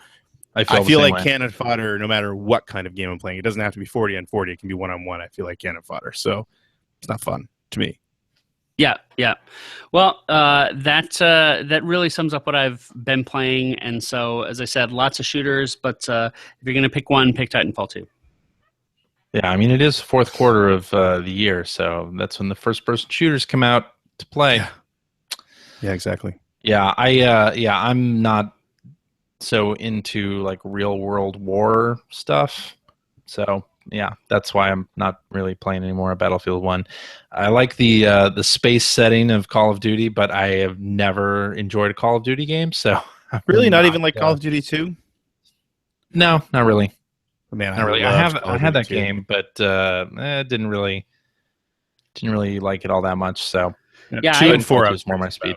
I feel like cannon fodder, no matter what kind of game I'm playing. It doesn't have to be 40-on-40. It can be 1-on-1. I feel like cannon fodder. So it's not fun to me. Yeah. Well, that really sums up what I've been playing. And so, as I said, lots of shooters. But if you're going to pick one, pick Titanfall 2. Yeah, it is fourth quarter of the year, so that's when the first-person shooters come out to play. Yeah, exactly. Yeah, I'm not so into like real world war stuff. So yeah, that's why I'm not really playing anymore at Battlefield 1. I like the space setting of Call of Duty, but I have never enjoyed a Call of Duty game. So I'm Really, not even like Call of Duty 2? No, not really. Man, Not really. I had that game, but didn't really like it all that much. So Yeah, 2 and 4 was more my speed.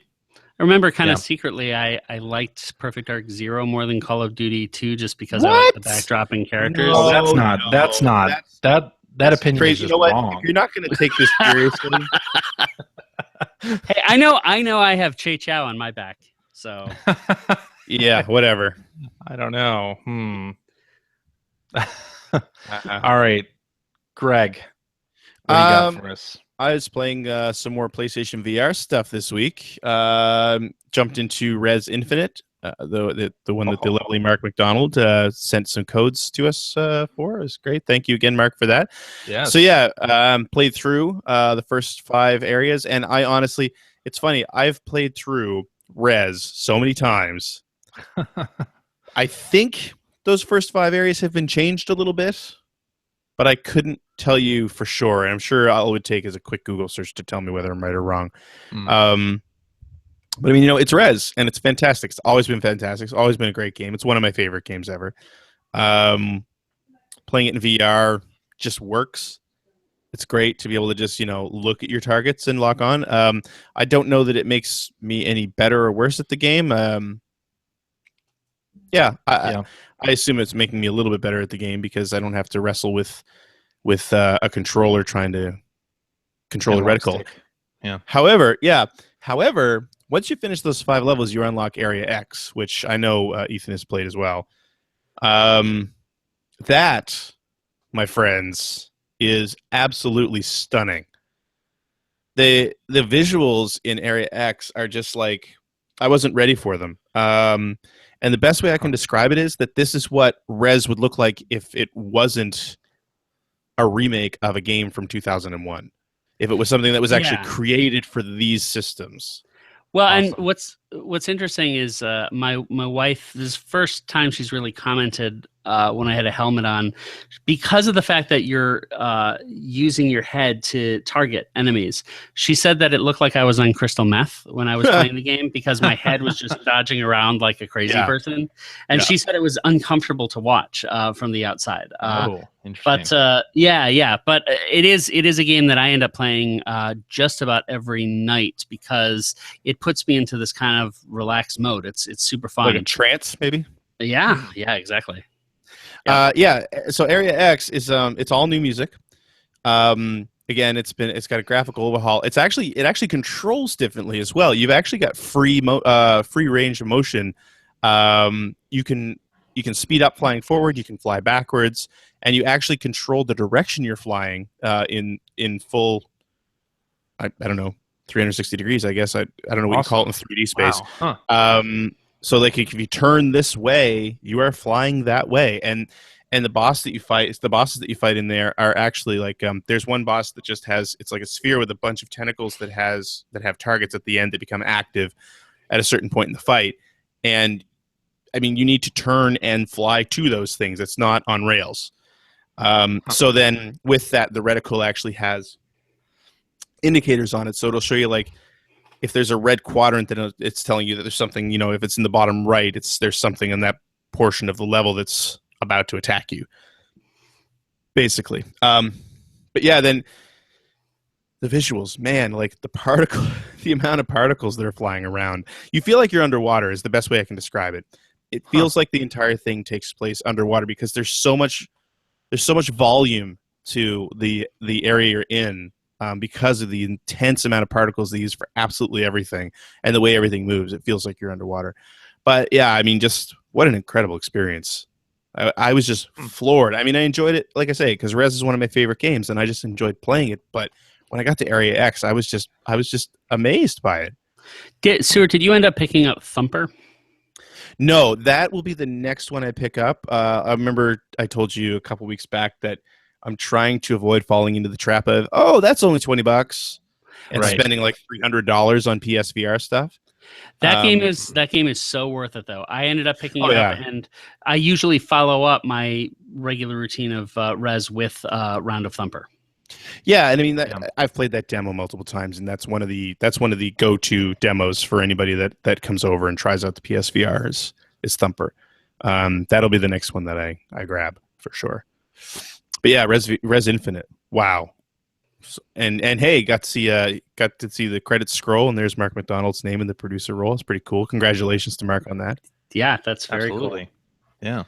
I remember kind of secretly I liked Perfect Dark Zero more than Call of Duty 2 just because I like the backdrop and characters. No, that's not. That opinion crazy. is just you know what? wrong. If you're not going to take this seriously. Hey, I know I have Che Chow on my back. So yeah, whatever. I don't know. All right, Greg, what do you got for us? I was playing some more PlayStation VR stuff this week. Jumped into Res Infinite, the one that the lovely Mark McDonald sent some codes to us for. It was great. Thank you again, Mark, for that. Yeah. So played through the first 5 areas, and I honestly, it's funny. I've played through Res so many times. I think those first 5 areas have been changed a little bit, but I couldn't tell you for sure. And I'm sure all it would take is a quick Google search to tell me whether I'm right or wrong. But I mean, it's Res, and it's fantastic. It's always been fantastic. It's always been a great game. It's one of my favorite games ever. Playing it in VR just works. It's great to be able to just, look at your targets and lock on. I don't know that it makes me any better or worse at the game. I assume it's making me a little bit better at the game because I don't have to wrestle with a controller trying to control a reticle. Yeah. However, once you finish those 5 levels, you unlock Area X, which I know Ethan has played as well. That, my friends, is absolutely stunning. The visuals in Area X are just like, I wasn't ready for them. And the best way I can describe it is that this is what Res would look like if it wasn't a remake of a game from 2001. If it was something that was actually created for these systems. Well, awesome. And what's interesting is my wife, this is the first time she's really commented when I had a helmet on, because of the fact that you're using your head to target enemies. She said that it looked like I was on crystal meth when I was playing the game because my head was just dodging around like a crazy person. And she said it was uncomfortable to watch from the outside. Interesting. But but it is a game that I end up playing just about every night because it puts me into this kind of relaxed mode. It's super fun. Like a trance, maybe? Yeah, exactly. So Area X is it's all new music. Again, it's got a graphical overhaul. It actually controls differently as well. You've actually got free range of motion. You can speed up flying forward, you can fly backwards, and you actually control the direction you're flying in full I don't know, 360 degrees, I guess. I don't know what you call it in 3D space. Wow. Huh. So like if you turn this way, you are flying that way. And the bosses that you fight in there are actually like there's one boss that just has, it's like a sphere with a bunch of tentacles that have targets at the end that become active at a certain point in the fight. And I mean, you need to turn and fly to those things. It's not on rails. So then with that, the reticle actually has indicators on it. So it'll show you like, if there's a red quadrant, then it's telling you that there's something, if it's in the bottom right, there's something in that portion of the level that's about to attack you, basically. But yeah, then the visuals, man, like the amount of particles that are flying around. You feel like you're underwater is the best way I can describe it. It feels like the entire thing takes place underwater because there's so much volume to the area you're in. Because of the intense amount of particles they use for absolutely everything and the way everything moves, it feels like you're underwater. But yeah, I mean, just what an incredible experience. I was just floored. I mean, I enjoyed it, like I say, because Res is one of my favorite games, and I just enjoyed playing it. But when I got to Area X, I was just amazed by it. Stuart, did you end up picking up Thumper? No, that will be the next one I pick up. I remember I told you a couple weeks back that I'm trying to avoid falling into the trap of, that's only $20 and spending like $300 on PSVR stuff. That game is so worth it, though. I ended up picking it up, and I usually follow up my regular routine of Res with Round of Thumper. Yeah, and I mean I've played that demo multiple times, and that's one of the go-to demos for anybody that comes over and tries out the PSVR is Thumper. That'll be the next one that I grab for sure. But yeah, Res Infinite. Wow. And hey, got to see the credits scroll, and there's Mark McDonald's name in the producer role. It's pretty cool. Congratulations to Mark on that. Yeah, that's very cool. Yeah.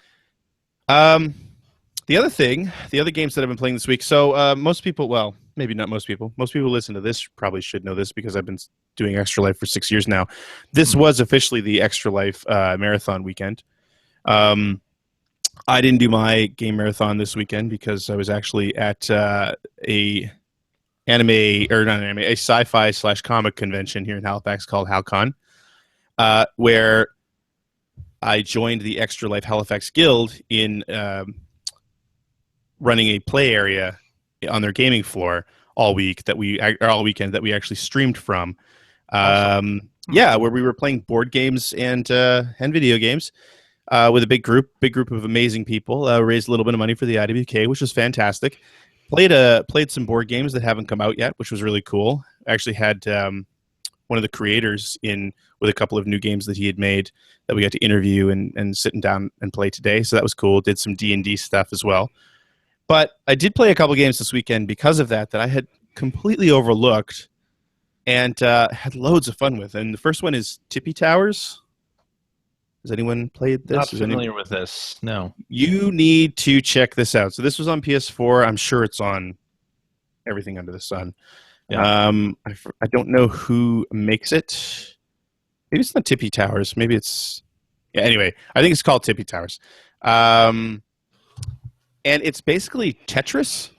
The other games that I've been playing this week. So most people, well, maybe not most people. Most people listen to this probably should know this because I've been doing Extra Life for 6 years now. This was officially the Extra Life marathon weekend. I didn't do my game marathon this weekend because I was actually at a sci-fi / comic convention here in Halifax called HalCon, where I joined the Extra Life Halifax Guild in running a play area on their gaming floor all weekend that we actually streamed from. Awesome. Where we were playing board games and video games with a big group of amazing people. Raised a little bit of money for the IWK, which was fantastic. Played some board games that haven't come out yet, which was really cool. Actually had one of the creators in with a couple of new games that he had made that we got to interview and sitting down and play today. So that was cool. Did some D&D stuff as well. But I did play a couple games this weekend because of that I had completely overlooked and had loads of fun with. And the first one is Tippy Towers. Has anyone played this? Not familiar with this. No. You need to check this out. So this was on PS4. I'm sure it's on everything under the sun. Yeah. I don't know who makes it. Maybe it's not Tippy Towers. Maybe it's... Yeah, anyway, I think it's called Tippy Towers. And it's basically Tetris.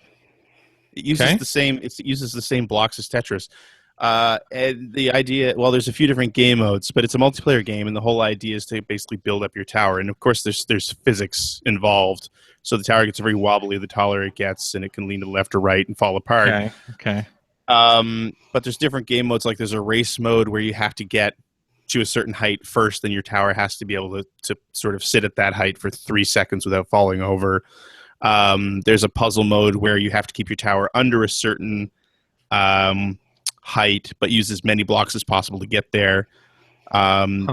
It uses the same blocks as Tetris. And the idea, well, there's a few different game modes, but it's a multiplayer game, and the whole idea is to basically build up your tower. And of course, there's physics involved, so the tower gets very wobbly the taller it gets, and it can lean to the left or right and fall apart. Okay. But there's different game modes. Like there's a race mode where you have to get to a certain height first, then your tower has to be able to sort of sit at that height for 3 seconds without falling over. There's a puzzle mode where you have to keep your tower under a certain height, but use as many blocks as possible to get there.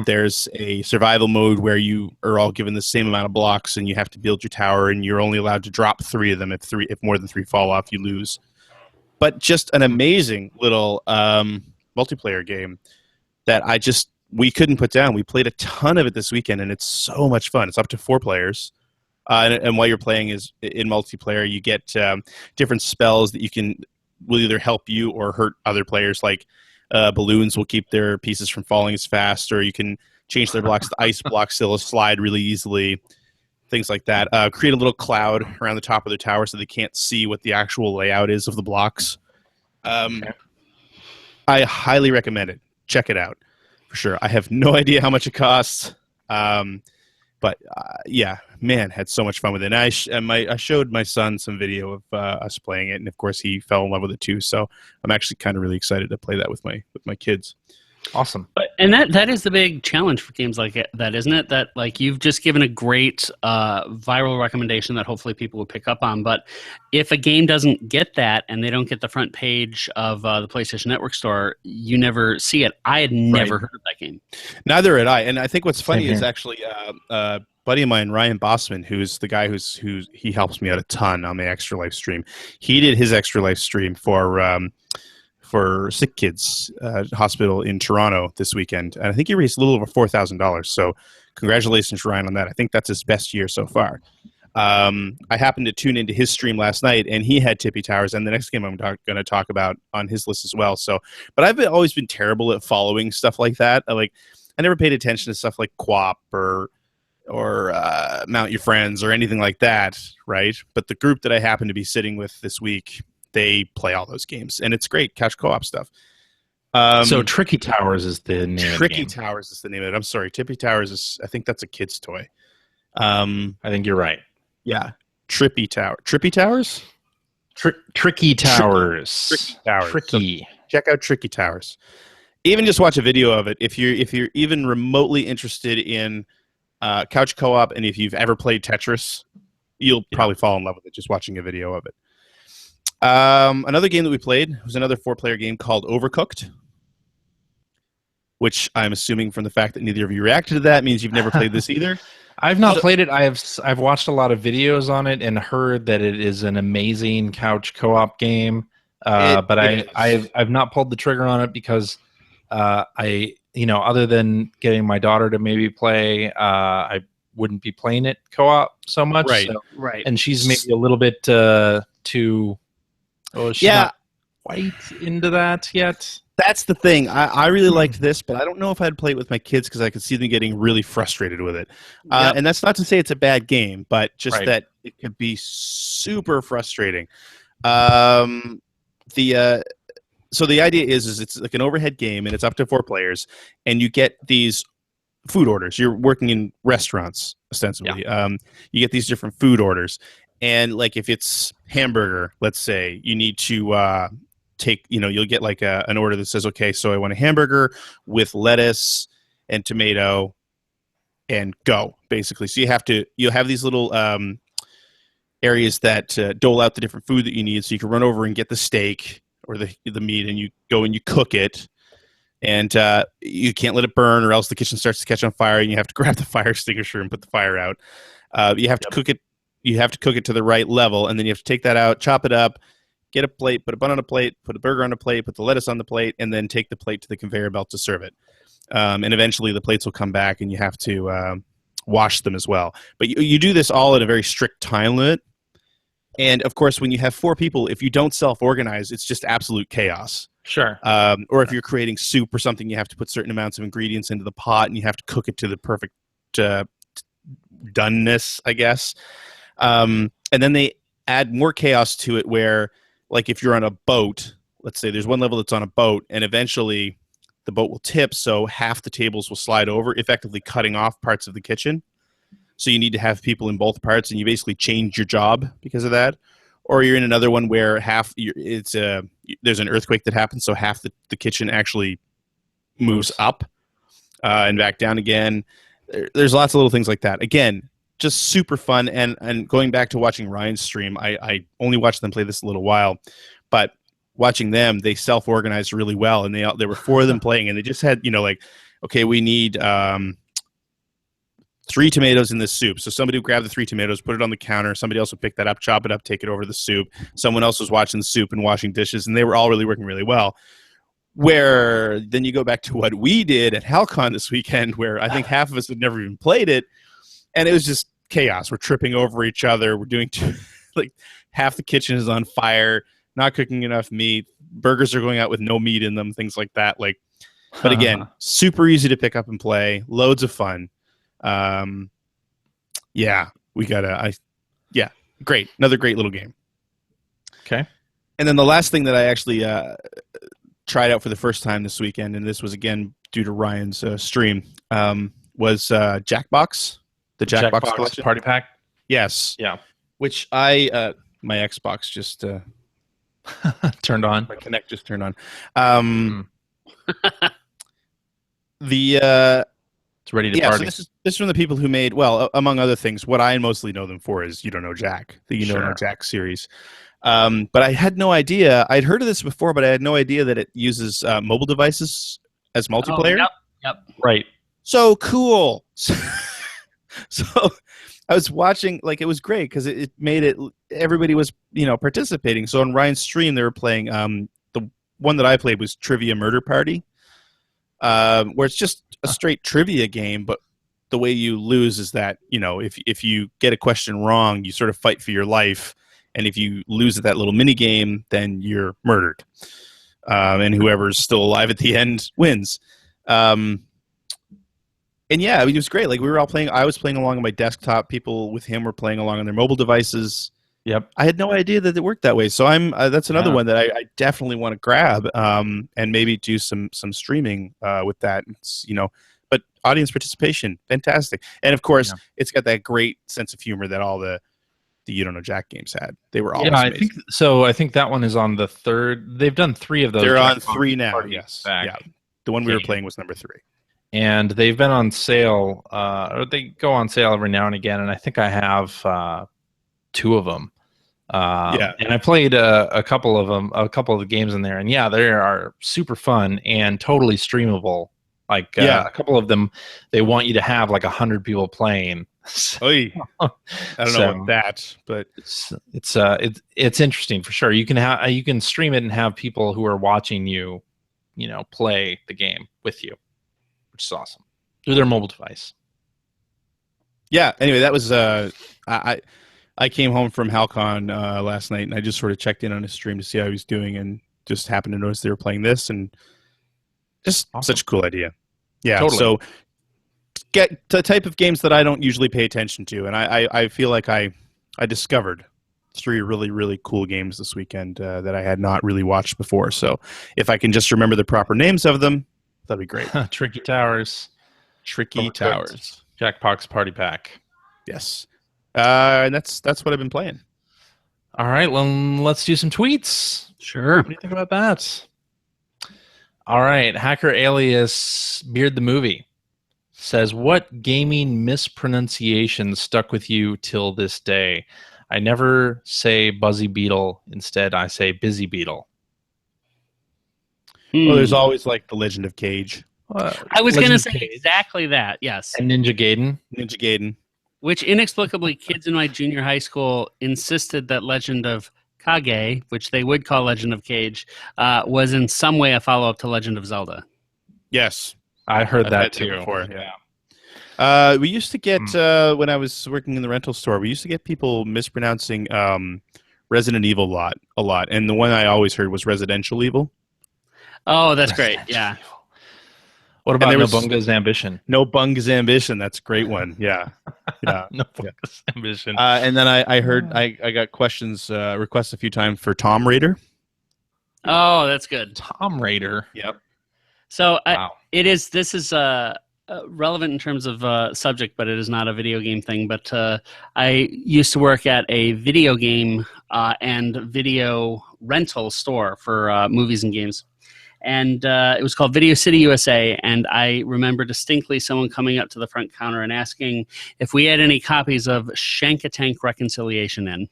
There's a survival mode where you are all given the same amount of blocks and you have to build your tower, and you're only allowed to drop 3 of them. If more than 3 fall off, you lose. But just an amazing little multiplayer game that we couldn't put down. We played a ton of it this weekend, and it's so much fun. It's up to 4 players. And while you're playing is in multiplayer, you get different spells that will either help you or hurt other players. Like balloons will keep their pieces from falling as fast, or you can change their blocks to ice blocks so they'll slide really easily. Things like that. Create a little cloud around the top of the tower so they can't see what the actual layout is of the blocks. I highly recommend it. Check it out for sure. I have no idea how much it costs. But yeah, man, had so much fun with it. And I showed my son some video of us playing it, and of course he fell in love with it too. So I'm actually kind of really excited to play that with my kids. Awesome. And that is the big challenge for games like that, isn't it? That like you've just given a great viral recommendation that hopefully people will pick up on. But if a game doesn't get that and they don't get the front page of the PlayStation Network store, you never see it. I had never heard of that game. Neither had I. And I think what's funny is actually a buddy of mine, Ryan Bossman, who's the guy he helps me out a ton on my Extra Life stream. He did his Extra Life stream for Sick Kids Hospital in Toronto this weekend. And I think he raised a little over $4,000. So congratulations, Ryan, on that. I think that's his best year so far. I happened to tune into his stream last night, and he had Tippy Towers, and the next game I'm going to talk about on his list as well. So, but I've always been terrible at following stuff like that. I never paid attention to stuff like QWOP or Mount Your Friends or anything like that, right? But the group that I happen to be sitting with this week, they play all those games, and it's great couch co-op stuff. So Tricky Towers is the name of the game. Tricky Towers is the name of it. I'm sorry. Tippy Towers I think that's a kid's toy. I think you're right. Yeah. Trippy Towers? Tricky Towers. Tricky Towers. Tricky. So check out Tricky Towers. Even just watch a video of it. If you're even remotely interested in couch co-op, and if you've ever played Tetris, you'll probably fall in love with it just watching a video of it. Another game that we played was another 4-player game called Overcooked, which I'm assuming from the fact that neither of you reacted to that means you've never played this either. I've not played it. I've watched a lot of videos on it and heard that it is an amazing couch co-op game. But I've not pulled the trigger on it because other than getting my daughter to maybe play, I wouldn't be playing it co-op so much. Right. So, right. And she's maybe a little bit too. Oh, she's not quite into that yet. That's the thing. I really liked this, but I don't know if I'd play it with my kids because I could see them getting really frustrated with it. And that's not to say it's a bad game, but just that it could be super frustrating. So the idea is it's like an overhead game, and it's up to 4 players, and you get these food orders. You're working in restaurants, ostensibly. Yeah. You get these different food orders, and like if it's hamburger, let's say, you need to you'll get like an order that says, okay, so I want a hamburger with lettuce and tomato and go, basically. So you'll have these little areas that dole out the different food that you need. So you can run over and get the steak or the meat, and you go and you cook it. And you can't let it burn, or else the kitchen starts to catch on fire, and you have to grab the fire extinguisher and put the fire out. You have to cook it. You have to cook it to the right level, and then you have to take that out, chop it up, get a plate, put a bun on a plate, put a burger on a plate, put the lettuce on the plate, and then take the plate to the conveyor belt to serve it. And eventually the plates will come back, and you have to wash them as well. But you do this all at a very strict time limit. And, of course, when you have 4 people, if you don't self-organize, it's just absolute chaos. Sure. Or if you're creating soup or something, you have to put certain amounts of ingredients into the pot, and you have to cook it to the perfect doneness, I guess. And then they add more chaos to it where, like if you're on a boat, let's say there's one level that's on a boat, and eventually the boat will tip, so half the tables will slide over, effectively cutting off parts of the kitchen. So you need to have people in both parts, and you basically change your job because of that. Or you're in another one where there's an earthquake that happens, so half the kitchen actually moves up and back down again. There's lots of little things like that. Again, just super fun. And going back to watching Ryan's stream, I only watched them play this a little while, but watching them, they self-organized really well, and there were 4 of them playing, and they just had, okay, we need 3 tomatoes in this soup. So somebody would grab the 3 tomatoes, put it on the counter. Somebody else would pick that up, chop it up, take it over to the soup. Someone else was watching the soup and washing dishes, and they were all really working really well. Where then you go back to what we did at HalCon this weekend, where I think half of us had never even played it, and it was just chaos. We're tripping over each other. We're doing like half the kitchen is on fire, not cooking enough meat. Burgers are going out with no meat in them, things like that. But again, super easy to pick up and play. Loads of fun. Great. Another great little game. Okay. And then the last thing that I actually tried out for the first time this weekend, and this was again due to Ryan's stream, was Jackbox, the Jackbox collection party pack. Yes. Yeah. Which my Xbox just turned on. My Kinect just turned on. It's ready to party. So this is from the people who made, well, among other things, what I mostly know them for is You Don't Know Jack, the You Don't Know Jack series. But I had no idea. I'd heard of this before, but I had no idea that it uses mobile devices as multiplayer. Oh, yep. Right. So cool. So I was watching, it was great because it made it, everybody was, participating. So on Ryan's stream, they were playing, the one that I played was Trivia Murder Party, where it's just a straight trivia game, but the way you lose is that, if you get a question wrong, you sort of fight for your life. And if you lose at that little mini game, then you're murdered. And whoever's still alive at the end wins. And yeah, it was great. We were all playing. I was playing along on my desktop. People with him were playing along on their mobile devices. Yep. I had no idea that it worked that way. So that's another one that I definitely want to grab and maybe do some streaming with that. It's, but audience participation, fantastic. And of course, it's got that great sense of humor that all the You Don't Know Jack games had. They were always amazing. I think that one is on the 3rd. They've done 3 of those. They're on 3 now. Yes. Yeah. The one we were game. playing was number 3. And they've been on sale, or they go on sale every now and again, and I think I have 2 of them. And I played a couple of the games in there, and yeah, they are super fun and totally streamable. Like a couple of them, they want you to have like 100 people playing. I don't know about that, but it's interesting for sure. You can stream it and have people who are watching you, play the game with you, which is awesome through their mobile device. Yeah. Anyway, that was I came home from HalCon last night, and I just sort of checked in on his stream to see how he was doing, and just happened to notice they were playing this, and just such a cool idea. Yeah, totally. So get the type of games that I don't usually pay attention to, and I feel like I discovered 3 really, really cool games this weekend that I had not really watched before. So if I can just remember the proper names of them, that'd be great. Tricky Towers. Jackbox Party Pack. Yes. And that's what I've been playing. All right, well, let's do some tweets. Sure. What do you think about that? All right, Hacker Alias Beard the Movie says, what gaming mispronunciation stuck with you till this day? I never say Buzzy Beetle. Instead, I say Busy Beetle. Well, there's always like the Legend of Cage. I was going to say exactly that, yes. And Ninja Gaiden. Which inexplicably, kids in my junior high school insisted that Legend of Kage, which they would call Legend of Cage, was in some way a follow-up to Legend of Zelda. Yes. I heard that too. Before. Yeah. We used to get, when I was working in the rental store, we used to get people mispronouncing Resident Evil a lot. And the one I always heard was Residential Evil. Oh, that's great. Yeah. What about Nobunga's Ambition? Nobunga's Ambition. That's a great one. Yeah. Nobunga's Ambition. And then I heard I got requests a few times for Tomb Raider. Oh, that's good. Tomb Raider. Yep. So this is relevant in terms of subject, but it is not a video game thing. But I used to work at a video game and video rental store for movies and games. And it was called Video City USA, and I remember distinctly someone coming up to the front counter and asking if we had any copies of Shank-a-Tank Reconciliation in.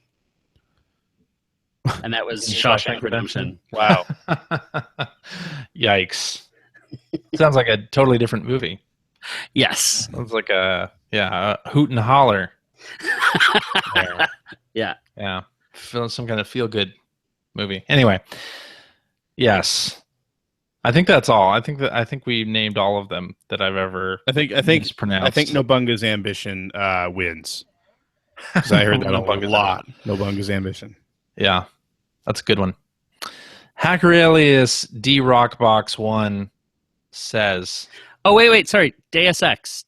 And that was Shawshank Redemption. Wow. Yikes. Sounds like a totally different movie. Yes. Sounds like a hoot and holler. Yeah. Yeah. Some kind of feel-good movie. Anyway. Yes. I think that's all. I think we named all of them that I've ever mispronounced. I think Nobunga's Ambition wins. Because I heard that a lot. Nobunga's Ambition. Yeah. That's a good one. Hacker Alias DRockbox1 says... Oh, wait. Sorry. Deus Ex.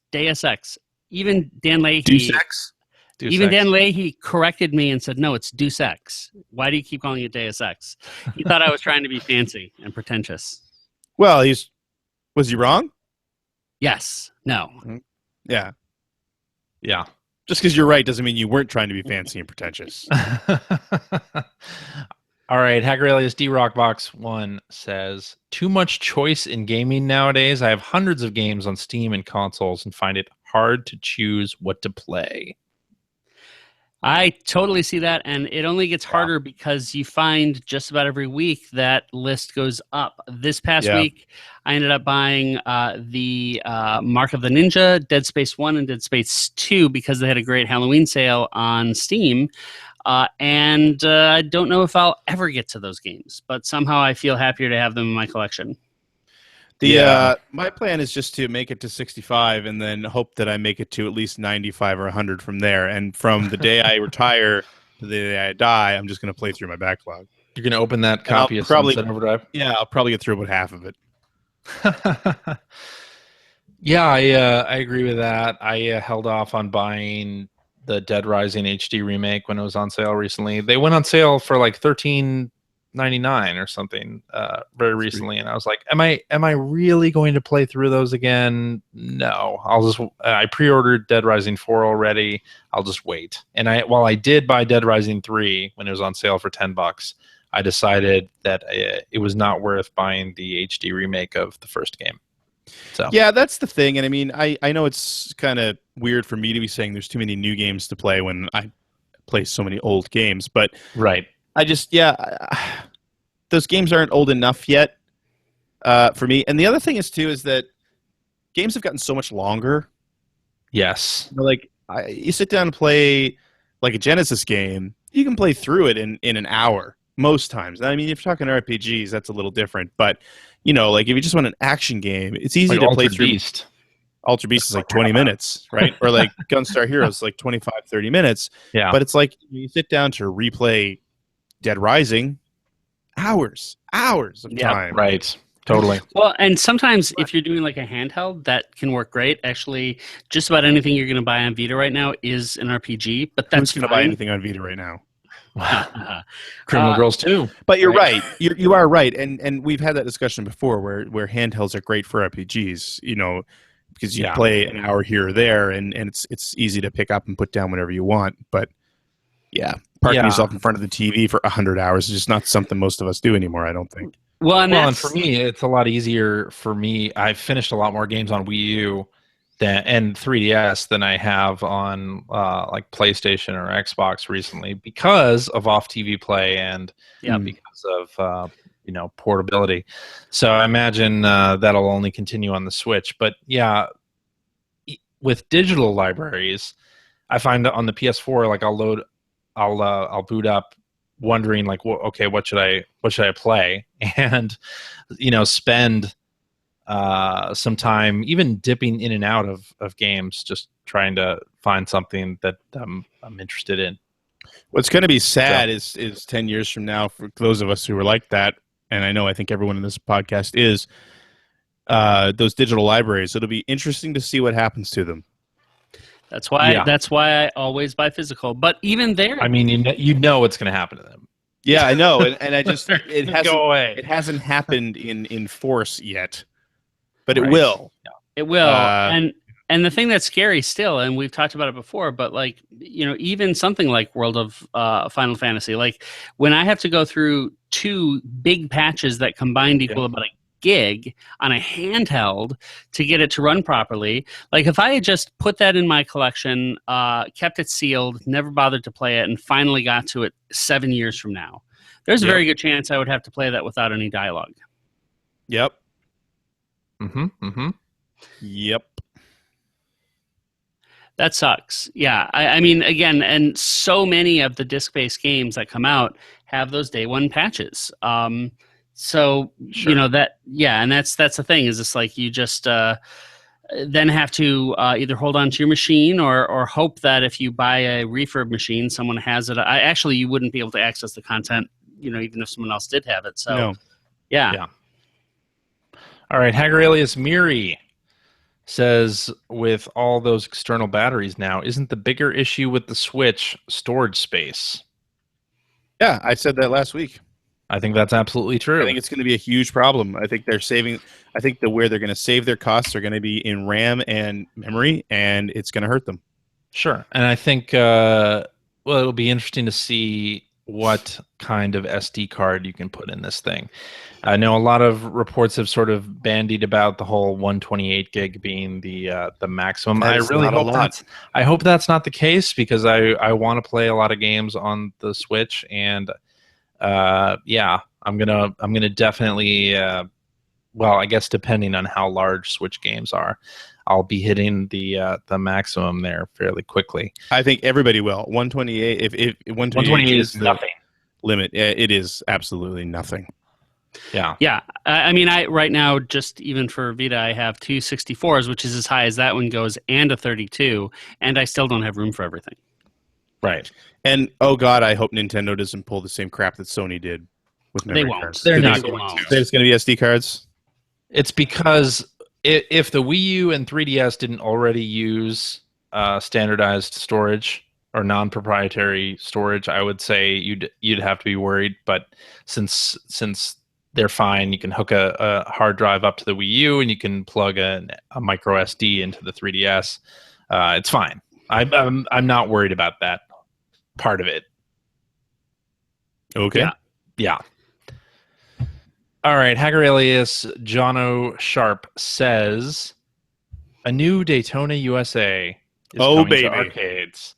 Even Dan Leahy... Deus Ex? Dan Leahy corrected me and said, no, it's Deus Ex. Why do you keep calling it Deus Ex? He thought I was trying to be fancy and pretentious. Well, was he wrong? Yes. No. Yeah. Yeah. Just because you're right doesn't mean you weren't trying to be fancy and pretentious. All right. Hacker Alias DRockbox1 says, too much choice in gaming nowadays. I have hundreds of games on Steam and consoles and find it hard to choose what to play. I totally see that, and it only gets harder because you find just about every week that list goes up. This past week, I ended up buying the Mark of the Ninja, Dead Space 1, and Dead Space 2 because they had a great Halloween sale on Steam. And I don't know if I'll ever get to those games, but somehow I feel happier to have them in my collection. My plan is just to make it to 65 and then hope that I make it to at least 95 or 100 from there. And from the day I retire to the day I die, I'm just going to play through my backlog. You're going to open that copy of Sunset Overdrive? Yeah, I'll probably get through about half of it. Yeah, I agree with that. I held off on buying the Dead Rising HD remake when it was on sale recently. They went on sale for like $13.99 or something very recently, and I was like, am I really going to play through those again? No. I pre-ordered Dead Rising 4 already. I'll just wait. And while I did buy Dead Rising 3 when it was on sale for $10, I decided that it was not worth buying the HD remake of the first game. So yeah, that's the thing. And I mean, I know it's kind of weird for me to be saying there's too many new games to play when I play so many old games, but right. I just, those games aren't old enough yet for me. And the other thing is that games have gotten so much longer. Yes. Like, you sit down and play like a Genesis game, you can play through it in an hour most times. I mean, if you're talking RPGs, that's a little different. But, like if you just want an action game, it's easy to play through. Beast. Altered Beast is like 20 minutes, right? Or like Gunstar Heroes, like 25, 30 minutes. Yeah. But it's like you sit down to replay Dead Rising, hours of time. Right. Totally. Well, and sometimes if you're doing like a handheld, that can work great. Actually, just about anything you're going to buy on Vita right now is an RPG, but that's going to buy anything on Vita right now. Criminal Girls 2. But you're right. You are right. And we've had that discussion before where handhelds are great for RPGs, because you play an hour here or there and it's easy to pick up and put down whenever you want. But parking yourself in front of the TV for 100 hours is just not something most of us do anymore, I don't think. Well, and for me, it's a lot easier for me. I've finished a lot more games on Wii U and 3DS than I have on like PlayStation or Xbox recently because of off-TV play and because of portability. So I imagine that'll only continue on the Switch. But with digital libraries, I find that on the PS4, like I'll boot up wondering like, what should I play, and spend some time even dipping in and out of games, just trying to find something that I'm interested in. What's going to be sad is 10 years from now, for those of us who are like that, and I think everyone in this podcast is, those digital libraries. It'll be interesting to see what happens to them. That's why I always buy physical. But even there, I mean, you know what's going to happen to them. Yeah, I know, and I just it hasn't go away. It hasn't happened in force yet, but it will. Yeah. It will. And the thing that's scary still, and we've talked about it before, but like even something like World of Final Fantasy, like when I have to go through 2 big patches that combined equal about a gig on a handheld to get it to run properly. Like if I had just put that in my collection, kept it sealed, never bothered to play it, and finally got to it 7 years from now, there's a very good chance I would have to play that without any dialogue. Yep. Yep. That sucks. Yeah. I mean, again, and so many of the disc-based games that come out have those day one patches. So, and that's the thing, is it's like you just then have to either hold on to your machine or hope that if you buy a refurb machine, someone has it. You wouldn't be able to access the content, even if someone else did have it. So, yeah. All right. Hagarelius Miri says, with all those external batteries now, isn't the bigger issue with the Switch storage space? Yeah, I said that last week. I think that's absolutely true. I think it's going to be a huge problem. I think where they're going to save their costs are going to be in RAM and memory, and it's going to hurt them. Sure. And I think, it'll be interesting to see what kind of SD card you can put in this thing. I know a lot of reports have sort of bandied about the whole 128 gig being the maximum. I hope that's not the case, because I want to play a lot of games on the Switch, and I'm gonna definitely I guess depending on how large Switch games are, I'll be hitting the maximum there fairly quickly. I think everybody will. 128. If 128 is nothing limit, it is absolutely nothing. Yeah. Yeah. I mean, right now, just even for Vita, I have 2 64s, which is as high as that one goes, and a 32, and I still don't have room for everything. Right. And oh god, I hope Nintendo doesn't pull the same crap that Sony did with memory cards. They're not going to. It's going to be SD cards. It's because if the Wii U and 3DS didn't already use standardized storage or non-proprietary storage, I would say you'd have to be worried. But since they're fine, you can hook a hard drive up to the Wii U and you can plug a micro SD into the 3DS. It's fine. I'm not worried about that part of it. Okay. Yeah. All right. Hacker alias Jono Sharp says a new Daytona USA is coming to arcades.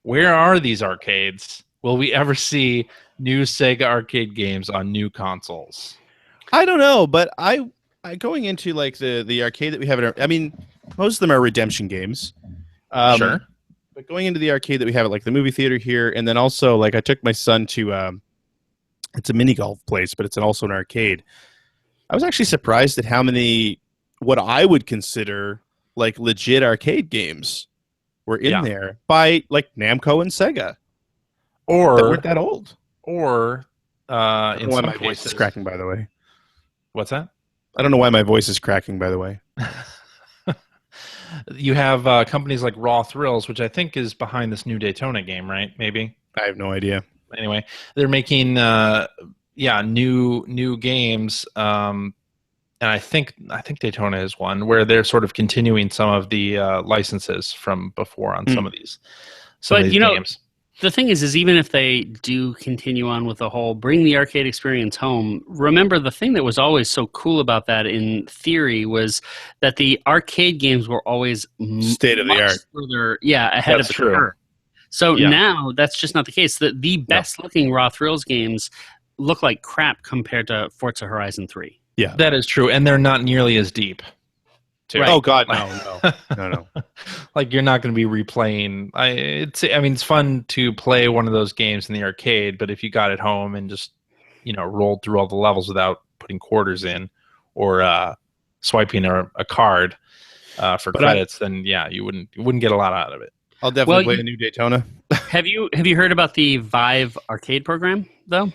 Where are these arcades? Will we ever see new Sega arcade games on new consoles? I don't know, but I going into like the arcade that we have I mean, most of them are redemption games. Sure. But going into the arcade that we have at like the movie theater here, and then also like I took my son to it's a mini golf place, but it's also an arcade. I was actually surprised at how many what I would consider like legit arcade games were in there by like Namco and Sega, or that weren't that old. Or in some my cases, voice is cracking, by the way. What's that? I don't know why my voice is cracking, by the way. You have companies like Raw Thrills, which I think is behind this new Daytona game, right? Maybe. I have no idea. Anyway, they're making new games, and I think Daytona is one where they're sort of continuing some of the licenses from before on some of these games. The thing is even if they do continue on with the whole bring the arcade experience home, remember the thing that was always so cool about that in theory was that the arcade games were always state of the art, further, ahead of the curve. So now that's just not the case. The best looking Raw Thrills games look like crap compared to Forza Horizon 3. Yeah, that is true, and they're not nearly as deep. Right. Oh God, no. Like you're not going to be replaying. It's fun to play one of those games in the arcade, but if you got it home and just rolled through all the levels without putting quarters in or swiping a card for credits, then you wouldn't get a lot out of it. I'll definitely play the new Daytona. Have you heard about the Vive arcade program though?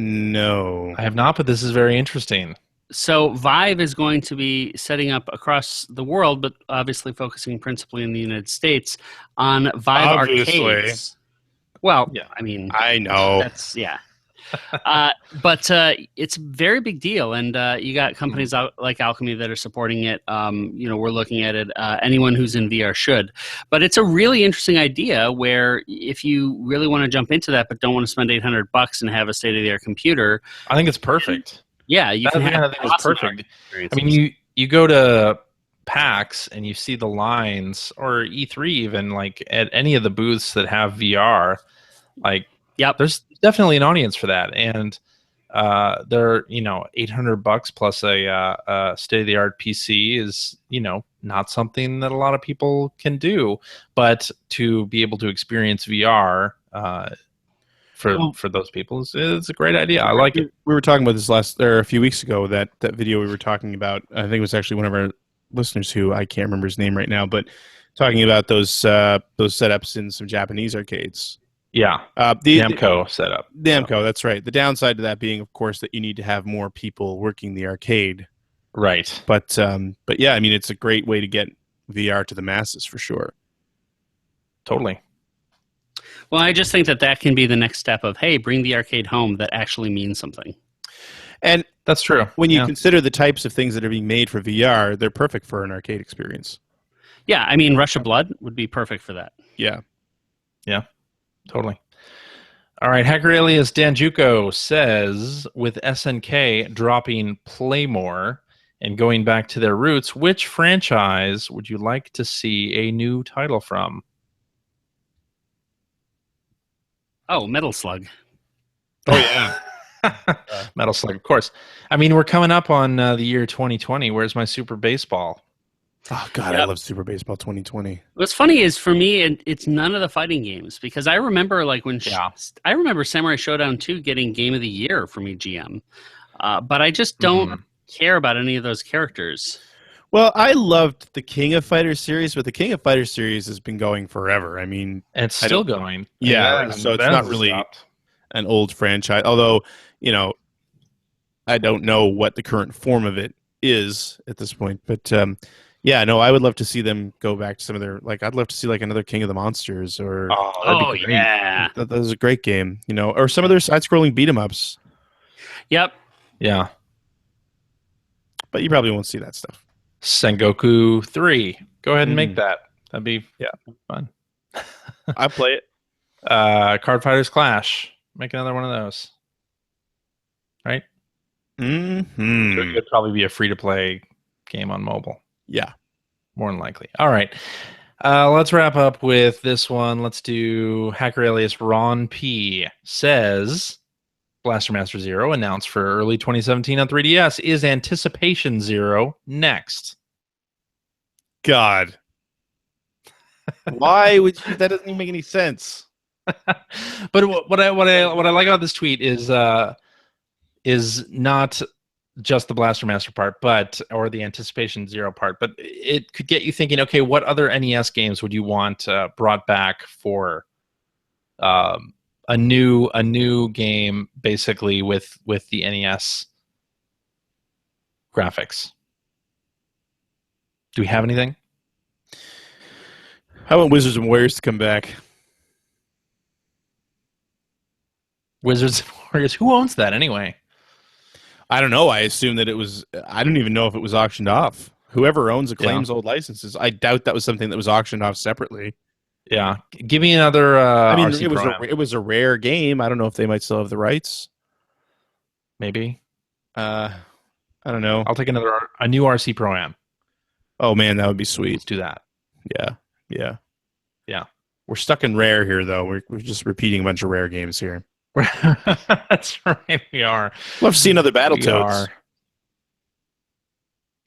No, I have not, but this is very interesting. So Vive is going to be setting up across the world, but obviously focusing principally in the United States on Vive arcades. Well, I mean, I know that's but it's a very big deal, and you got companies like Alchemy that are supporting it. We're looking at it. Anyone who's in VR should, but it's a really interesting idea. Where if you really want to jump into that, but don't want to spend $800 and have a state-of-the-art computer, I think it's perfect. Yeah, you can have perfect. I mean, you go to PAX and you see the lines, or E3 even, like at any of the booths that have VR, like there's definitely an audience for that, and they're $800 plus a state of the art PC is not something that a lot of people can do, but to be able to experience VR. For those people, it's a great idea. I like it. We were talking about this a few weeks ago. That video we were talking about, I think it was actually one of our listeners who I can't remember his name right now, but talking about those setups in some Japanese arcades. Yeah, the Namco setup. Namco, that's right. The downside to that being, of course, that you need to have more people working the arcade. Right. But yeah, I mean, it's a great way to get VR to the masses for sure. Totally. Well, I just think that can be the next step of, hey, bring the arcade home that actually means something. And that's true. When you consider the types of things that are being made for VR, they're perfect for an arcade experience. Yeah, I mean, Rush of Blood would be perfect for that. Yeah. Yeah, totally. All right, Hacker alias Danjuko says, with SNK dropping Playmore and going back to their roots, which franchise would you like to see a new title from? Oh, Metal Slug. Oh, yeah. Metal Slug, of course. I mean, we're coming up on the year 2020. Where's my Super Baseball? Oh, God, I love Super Baseball 2020. What's funny is, for me, it's none of the fighting games, because I remember I remember Samurai Showdown 2 getting Game of the Year from EGM, but I just don't care about any of those characters. Well, I loved the King of Fighters series, but the King of Fighters series has been going forever. I mean, and it's still going. Yeah, so it's not really an old franchise. Although, I don't know what the current form of it is at this point. But I would love to see them go back to some of their I'd love to see another King of the Monsters or that was a great game, or some of their side-scrolling beat 'em ups. Yep. Yeah. But you probably won't see that stuff. Sengoku 3. Go ahead and make that. That'd be fun. I play it. Card Fighters Clash. Make another one of those. Mm-hmm. It would probably be a free-to-play game on mobile. Yeah. More than likely. All right. Let's wrap up with this one. Let's do Hacker Alias Ron P. says Blaster Master Zero announced for early 2017 on 3DS. Is Anticipation Zero next? God. Why would you? That doesn't even make any sense. But what I like about this tweet is not just the Blaster Master part, or the Anticipation Zero part, but it could get you thinking. Okay, what other NES games would you want brought back for a new game, basically with the NES graphics? Do we have anything? I want Wizards and Warriors to come back. Wizards and Warriors. Who owns that anyway? I don't know. I assume that it was. I don't even know if it was auctioned off. Whoever owns Acclaim's old licenses, I doubt that was something that was auctioned off separately. Yeah, give me another. I mean, RC it was a rare game. I don't know if they might still have the rights. Maybe. I don't know. I'll take a new RC Pro-Am. Oh man, that would be sweet. Let's do that. Yeah. We're stuck in rare here, though. We're just repeating a bunch of rare games here. That's right. We are. Love to see another Battletoads.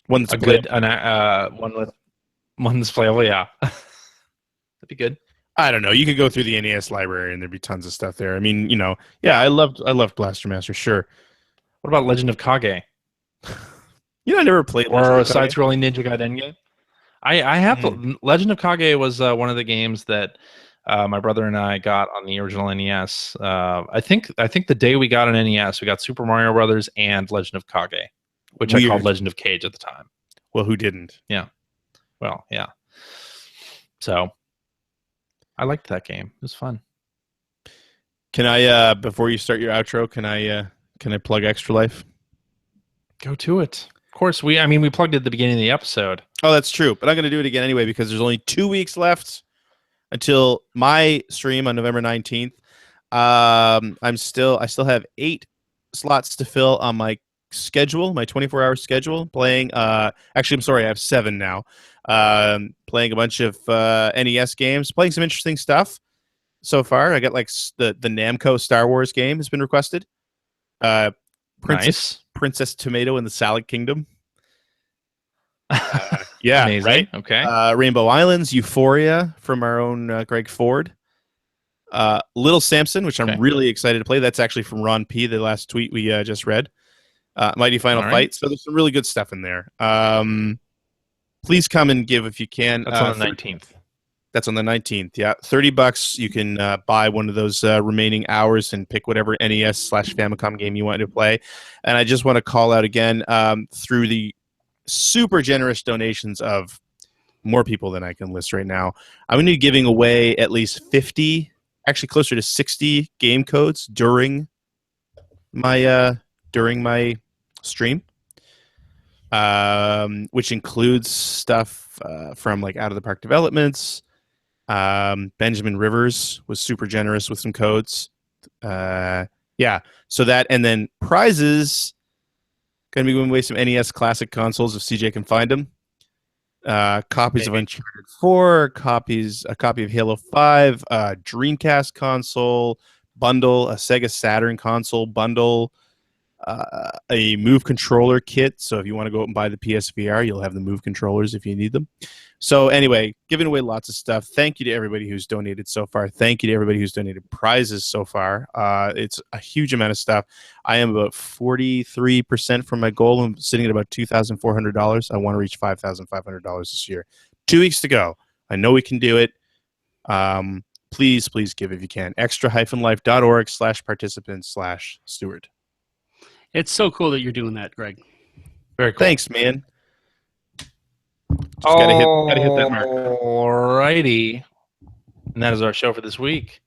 One that's one that's playable. Yeah, that'd be good. I don't know. You could go through the NES library and there'd be tons of stuff there. I mean, yeah, I loved Blaster Master. Sure. What about Legend of Kage? I never played or a side-scrolling Ninja Gaiden game. I have Legend of Kage was one of the games that my brother and I got on the original NES. I think the day we got an NES, we got Super Mario Brothers and Legend of Kage, which I called Legend of Cage at the time. Well, who didn't? Yeah. Well, yeah. So I liked that game. It was fun. Can I before you start your outro, can I plug Extra Life? Go to it. Of course, we plugged it at the beginning of the episode. Oh, that's true. But I'm going to do it again anyway because there's only 2 weeks left until my stream on November 19th. I still have 8 slots to fill on my schedule, my 24-hour schedule, playing actually I'm sorry, I have 7 now. Playing a bunch of NES games, playing some interesting stuff so far. I got like the Namco Star Wars game has been requested. Princess Tomato in the Salad Kingdom. Yeah, amazing. Right? Okay. Rainbow Islands, Euphoria from our own Greg Ford. Little Samson, which I'm really excited to play. That's actually from Ron P., the last tweet we just read. Mighty Final Fight. So there's some really good stuff in there. Please come and give if you can. That's on the 19th. That's on the 19th. Yeah, $30. You can buy one of those remaining hours and pick whatever NES/Famicom game you want to play. And I just want to call out again through the super generous donations of more people than I can list right now. I'm going to be giving away at least 50, actually closer to 60 game codes during my stream, which includes stuff from like Out of the Park Developments. Benjamin Rivers was super generous with some codes. So that, and then prizes. Going to be giving away some NES classic consoles if CJ can find them. Copies of Uncharted 4, a copy of Halo 5, a Dreamcast console bundle, a Sega Saturn console bundle, a Move controller kit. So if you want to go out and buy the PSVR, you'll have the Move controllers if you need them. So anyway, giving away lots of stuff. Thank you to everybody who's donated so far. Thank you to everybody who's donated prizes so far. It's a huge amount of stuff. I am about 43% from my goal. I'm sitting at about $2,400. I want to reach $5,500 this year. 2 weeks to go. I know we can do it. Please give if you can. extra-life.org/participants/steward. It's so cool that you're doing that, Greg. Very cool. Thanks, man. Just gotta hit that mark. Alrighty. And that is our show for this week.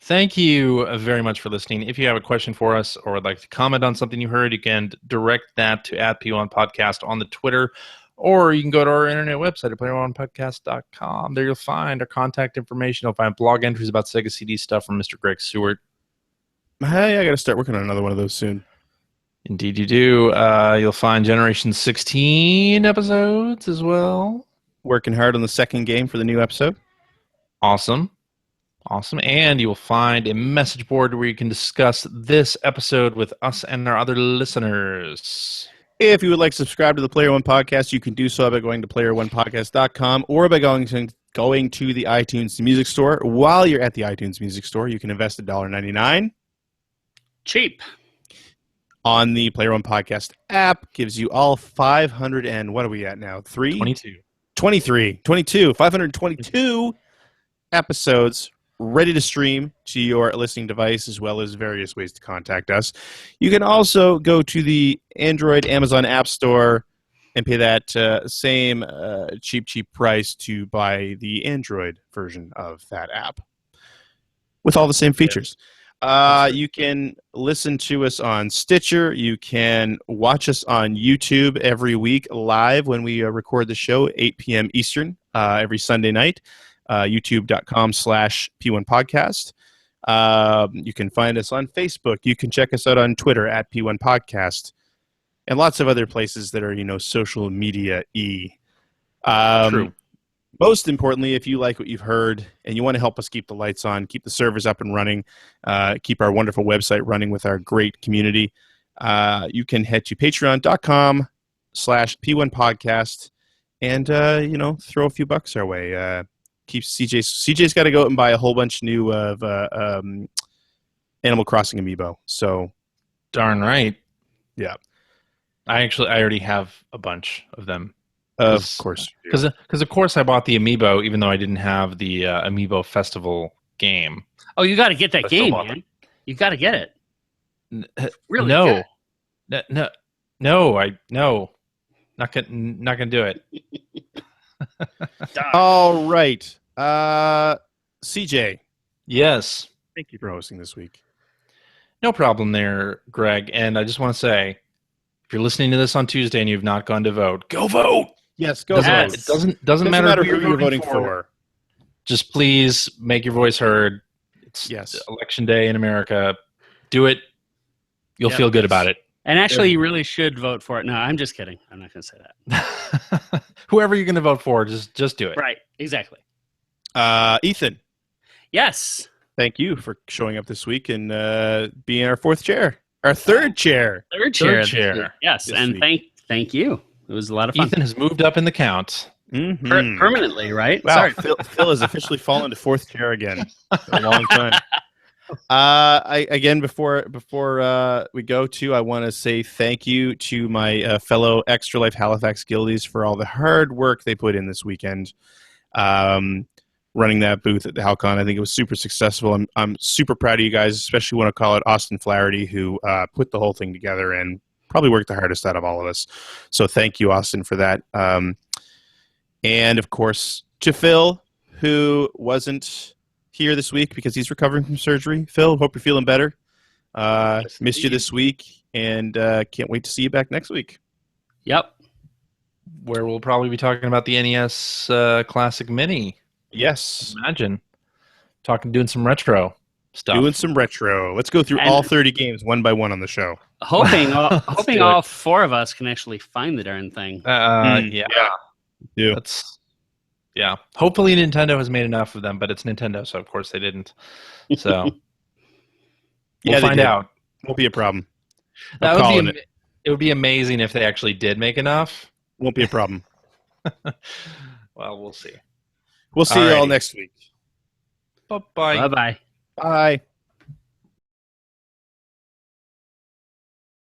Thank you very much for listening. If you have a question for us or would like to comment on something you heard, you can direct that to @P1Podcast on the Twitter, or you can go to our internet website at player1podcast.com. There you'll find our contact information. You'll find blog entries about Sega CD stuff from Mr. Greg Seward. Hey, I got to start working on another one of those soon. Indeed, you do. You'll find Generation 16 episodes as well. Working hard on the second game for the new episode. Awesome. And you will find a message board where you can discuss this episode with us and our other listeners. If you would like to subscribe to the Player One Podcast, you can do so by going to playeronepodcast.com or by going to the iTunes Music Store. While you're at the iTunes Music Store, you can invest $1.99. Cheap. On the Player One Podcast app, gives you all 500 and what are we at now? 22, 522 episodes ready to stream to your listening device, as well as various ways to contact us. You can also go to the Android Amazon App Store and pay that same cheap price to buy the Android version of that app with all the same features. You can listen to us on Stitcher. You can watch us on YouTube every week live when we record the show, 8 p.m. Eastern, every Sunday night. YouTube.com/P1Podcast. You can find us on Facebook. You can check us out on Twitter at P1 Podcast, and lots of other places that are, social media-y. True. Most importantly, if you like what you've heard and you want to help us keep the lights on, keep the servers up and running, keep our wonderful website running with our great community, you can head to patreon.com/P1 Podcast and, throw a few bucks our way. CJ's got to go out and buy a whole bunch new of Animal Crossing amiibo. So, darn right. Yeah, I already have a bunch of them. Of course, because of course I bought the amiibo, even though I didn't have the amiibo festival game. Oh, you got to get that game, man! You got to get it. Really? No, not gonna do it. All right. CJ. Yes. Thank you for hosting this week. No problem there, Greg. And I just want to say, if you're listening to this on Tuesday and you've not gone to vote, go vote. Yes, go vote. It doesn't matter who you're voting for. for. Just please make your voice heard. It's election day in America. Do it. You'll feel good about it. And actually, you really should vote for it. No, I'm just kidding. I'm not going to say that. Whoever you're going to vote for, just do it. Right. Exactly. Ethan. Yes. Thank you for showing up this week and being our fourth chair. Our third chair. Third chair. Yes. And thank you. It was a lot of fun. Ethan has moved up in the count. Mm-hmm. Permanently, right? Wow. Sorry. Phil has officially fallen to fourth chair again. For a long time. Before we go to, I want to say thank you to my fellow Extra Life Halifax Guildies for all the hard work they put in this weekend, running that booth at the HalCon. I think it was super successful. I'm super proud of you guys, especially want to call out Austin Flaherty, who put the whole thing together and probably worked the hardest out of all of us. So thank you, Austin, for that. And of course to Phil, who wasn't here this week because he's recovering from surgery. Phil, hope you're feeling better. Missed you this week, and can't wait to see you back next week. Yep. Where we'll probably be talking about the NES Classic Mini. Yes. Imagine. Doing some retro stuff. Doing some retro. Let's go through all 30 games one by one on the show. Hoping all four of us can actually find the darn thing. Yeah. Yeah. Hopefully Nintendo has made enough of them, but it's Nintendo, so of course they didn't. So we'll find out. Won't be a problem. It would be amazing if they actually did make enough. Won't be a problem. Well, we'll see. We'll see you all next week. Bye-bye. Bye-bye. Bye.